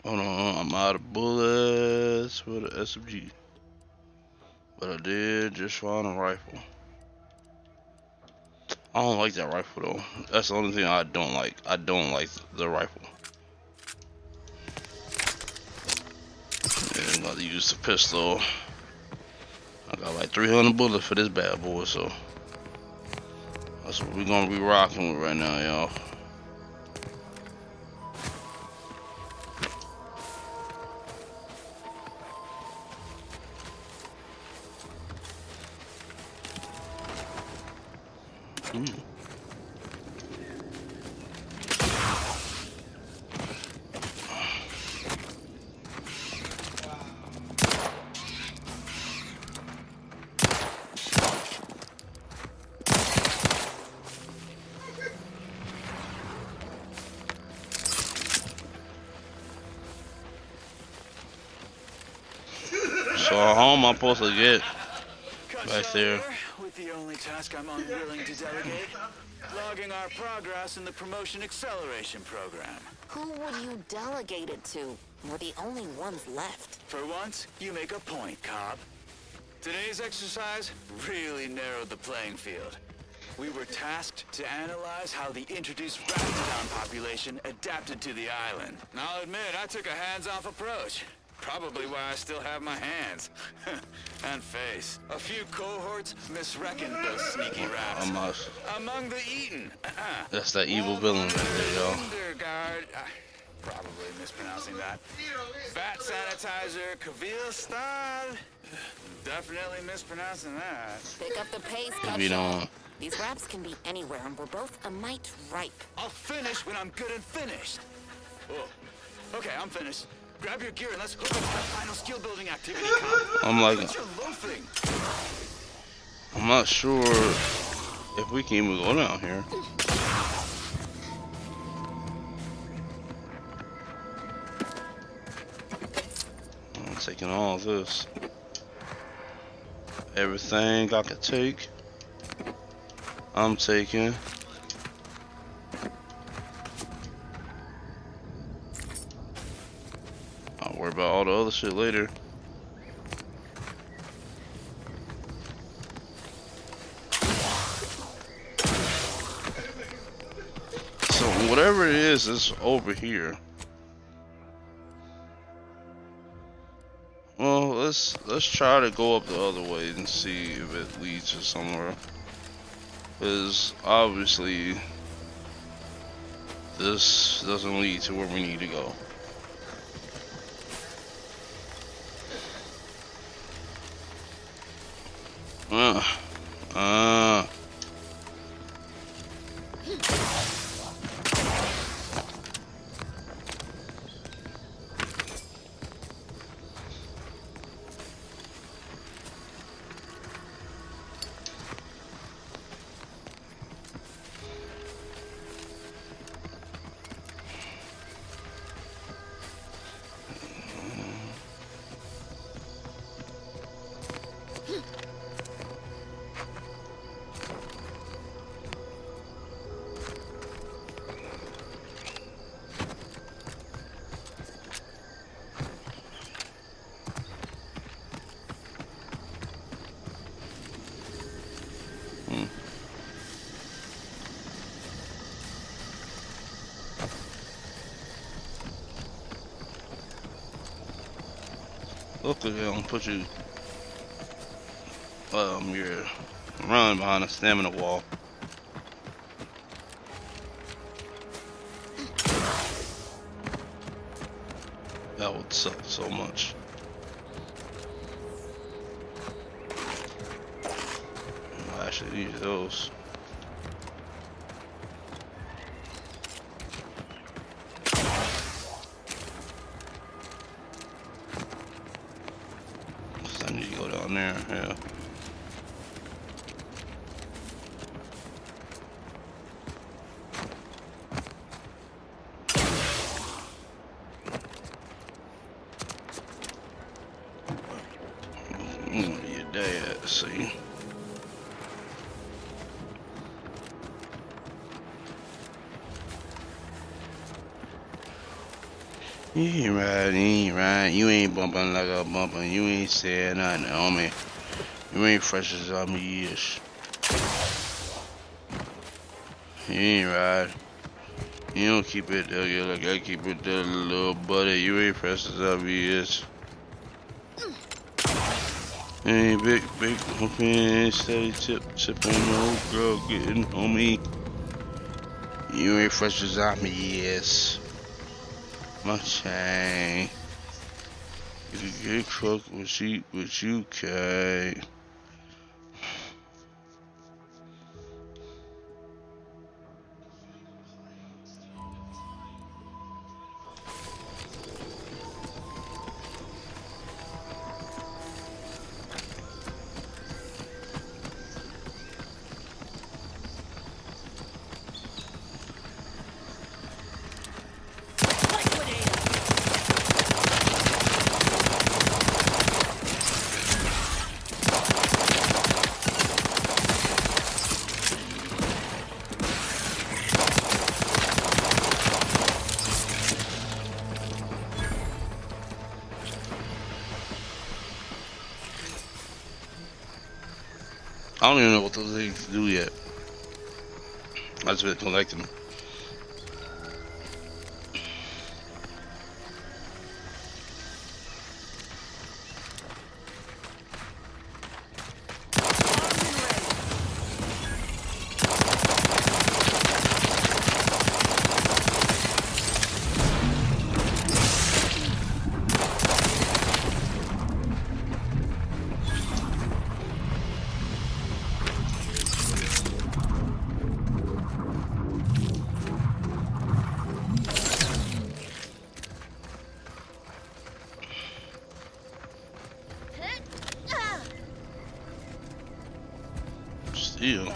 Hold on, I'm out of bullets for the SMG. But I did just find a rifle. I don't like that rifle though. That's the only thing I don't like. I don't like the rifle. Yeah, I'm about to use the pistol. I got like 300 bullets for this bad boy, so that's what we're gonna be rocking with right now, y'all. So how am I supposed to get back there? With the only task I'm unwilling to delegate, logging our progress in the promotion acceleration program. Who would you delegate it to? We're the only ones left. For once, you make a point, Cobb. Today's exercise really narrowed the playing field. We were tasked to analyze how the introduced Raptidon population adapted to the island. I'll admit, I took a hands-off approach. Probably why I still have my hands. And face. A few cohorts misreckoned those sneaky rats. Among the eaten. That's that evil villain right there, y'all. Underguard. Probably mispronouncing that. Bat sanitizer, Kavil Stad. Definitely mispronouncing that. Pick up the pace, Maybe don't. These raps can be anywhere, and we're both a mite ripe. I'll finish when I'm good and finished. Oh, okay, I'm finished. Grab your gear and let's hook up for the final skill building activity, Cobb. I'm like, Quit your loafing. I'm not sure if we can even go down here. I'm taking all this. Everything I could take, I'm taking. I'll worry about all the other shit later. So whatever it is, it's over here. Well, let's try to go up the other way and see if it leads to somewhere. Because obviously this doesn't lead to where we need to go. Luckily, they don't put you you're running behind a stamina wall. That would suck so much. I actually use those. I need to go down there, yeah. Let's see. You ain't right, you ain't right. You ain't bumping like a bumping. You ain't saying nothing, homie. You ain't fresh as I'm years. You ain't right. You don't keep it there like I keep it there, little buddy. You ain't fresh as I'm years. Ain't big, humping, steady tipping, no girl getting homie. You ain't fresh as I'm years. My chain. You can get cooked with you can. I don't even know what those things do yet. I just been collecting them. Still.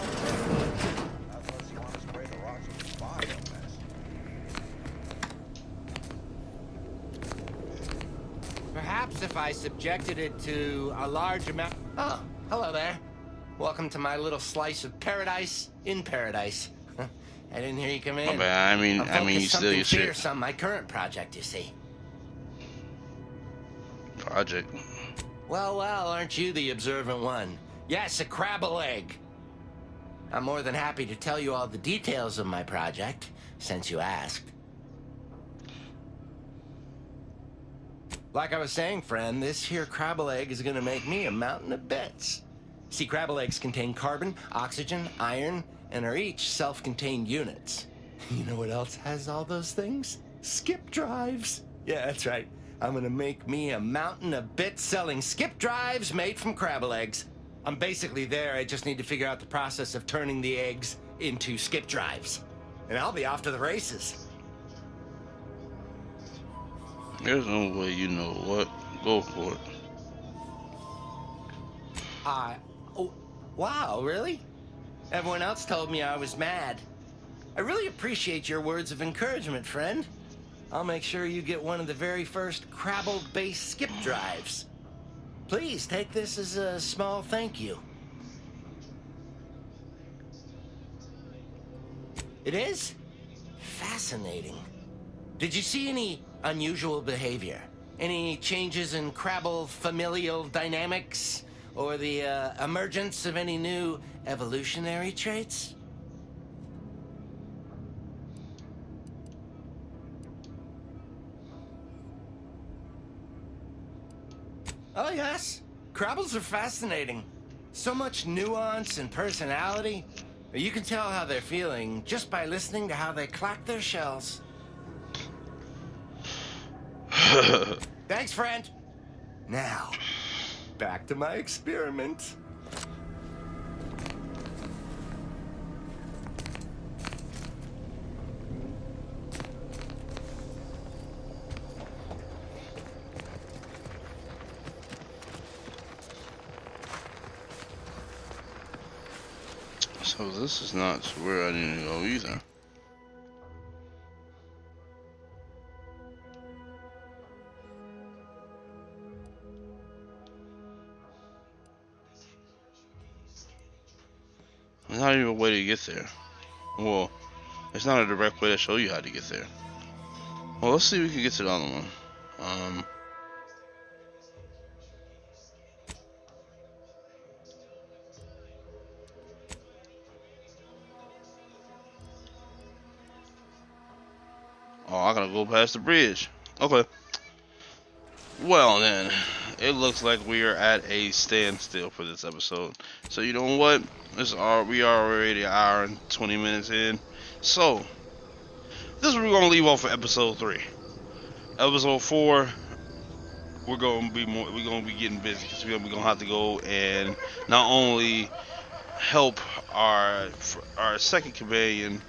Perhaps if I subjected it to a large amount... Oh, hello there. Welcome to my little slice of paradise in paradise. I didn't hear you come in. My bad. I mean, you steal your shit. Fierce on my current project, you see. Project. Well, aren't you the observant one? Yes, a crabble egg. I'm more than happy to tell you all the details of my project, since you asked. Like I was saying, friend, this here crabble egg is gonna make me a mountain of bits. See, crabble eggs contain carbon, oxygen, iron, and are each self-contained units. You know what else has all those things? Skip drives. Yeah, that's right. I'm gonna make me a mountain of bits selling skip drives made from crabble eggs. I'm basically there. I just need to figure out the process of turning the eggs into skip drives. And I'll be off to the races. There's no way you know what. Go for it. Oh, wow, really? Everyone else told me I was mad. I really appreciate your words of encouragement, friend. I'll make sure you get one of the very first crabble-based skip drives. Please take this as a small thank you. It is? Fascinating. Did you see any unusual behavior? Any changes in crabble familial dynamics? Or the emergence of any new evolutionary traits? Oh, yes. Crabbles are fascinating. So much nuance and personality. You can tell how they're feeling just by listening to how they clack their shells. Thanks, friend. Now, back to my experiment. So this is not where I need to go either. not even a way to get there. Well, it's not a direct way to show you how to get there. Well, let's see if we can get to the other one. Oh, I gotta go past the bridge. Okay. Well then, it looks like we are at a standstill for this episode. So you know what? We are already an hour and 20 minutes in. So this is where we're gonna leave off for episode 3. Episode 4, we're gonna be getting busy because we're gonna have to go and not only help our second companion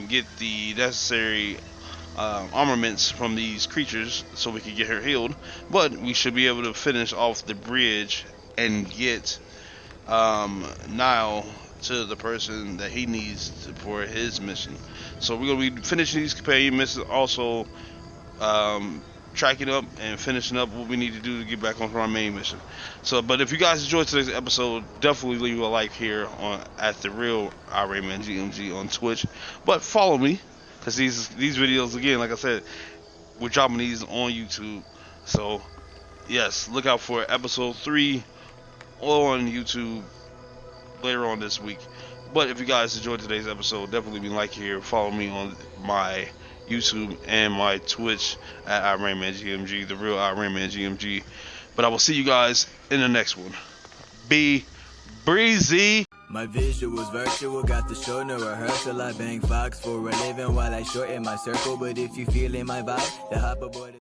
get the necessary armaments from these creatures so we can get her healed, but we should be able to finish off the bridge and get Niall to the person that he needs for his mission. So we're gonna be finishing these companion missions, also tracking up and finishing up what we need to do to get back on our main mission. So, but if you guys enjoyed today's episode, definitely leave a like here at the real Rayman GMG on Twitch. But follow me, because these videos, again, like I said, we're dropping these on YouTube. So yes, look out for episode 3 on YouTube later on this week. But if you guys enjoyed today's episode, definitely leave a like here. Follow me on my YouTube and my Twitch at IRaymanGMG, the real IRaymanGMG. But I will see you guys in the next one. Be breezy. My visuals virtual, got the show, no rehearsal. I bang fox for a living while I shorten my circle. But if you feeling my vibe, the hop aboard.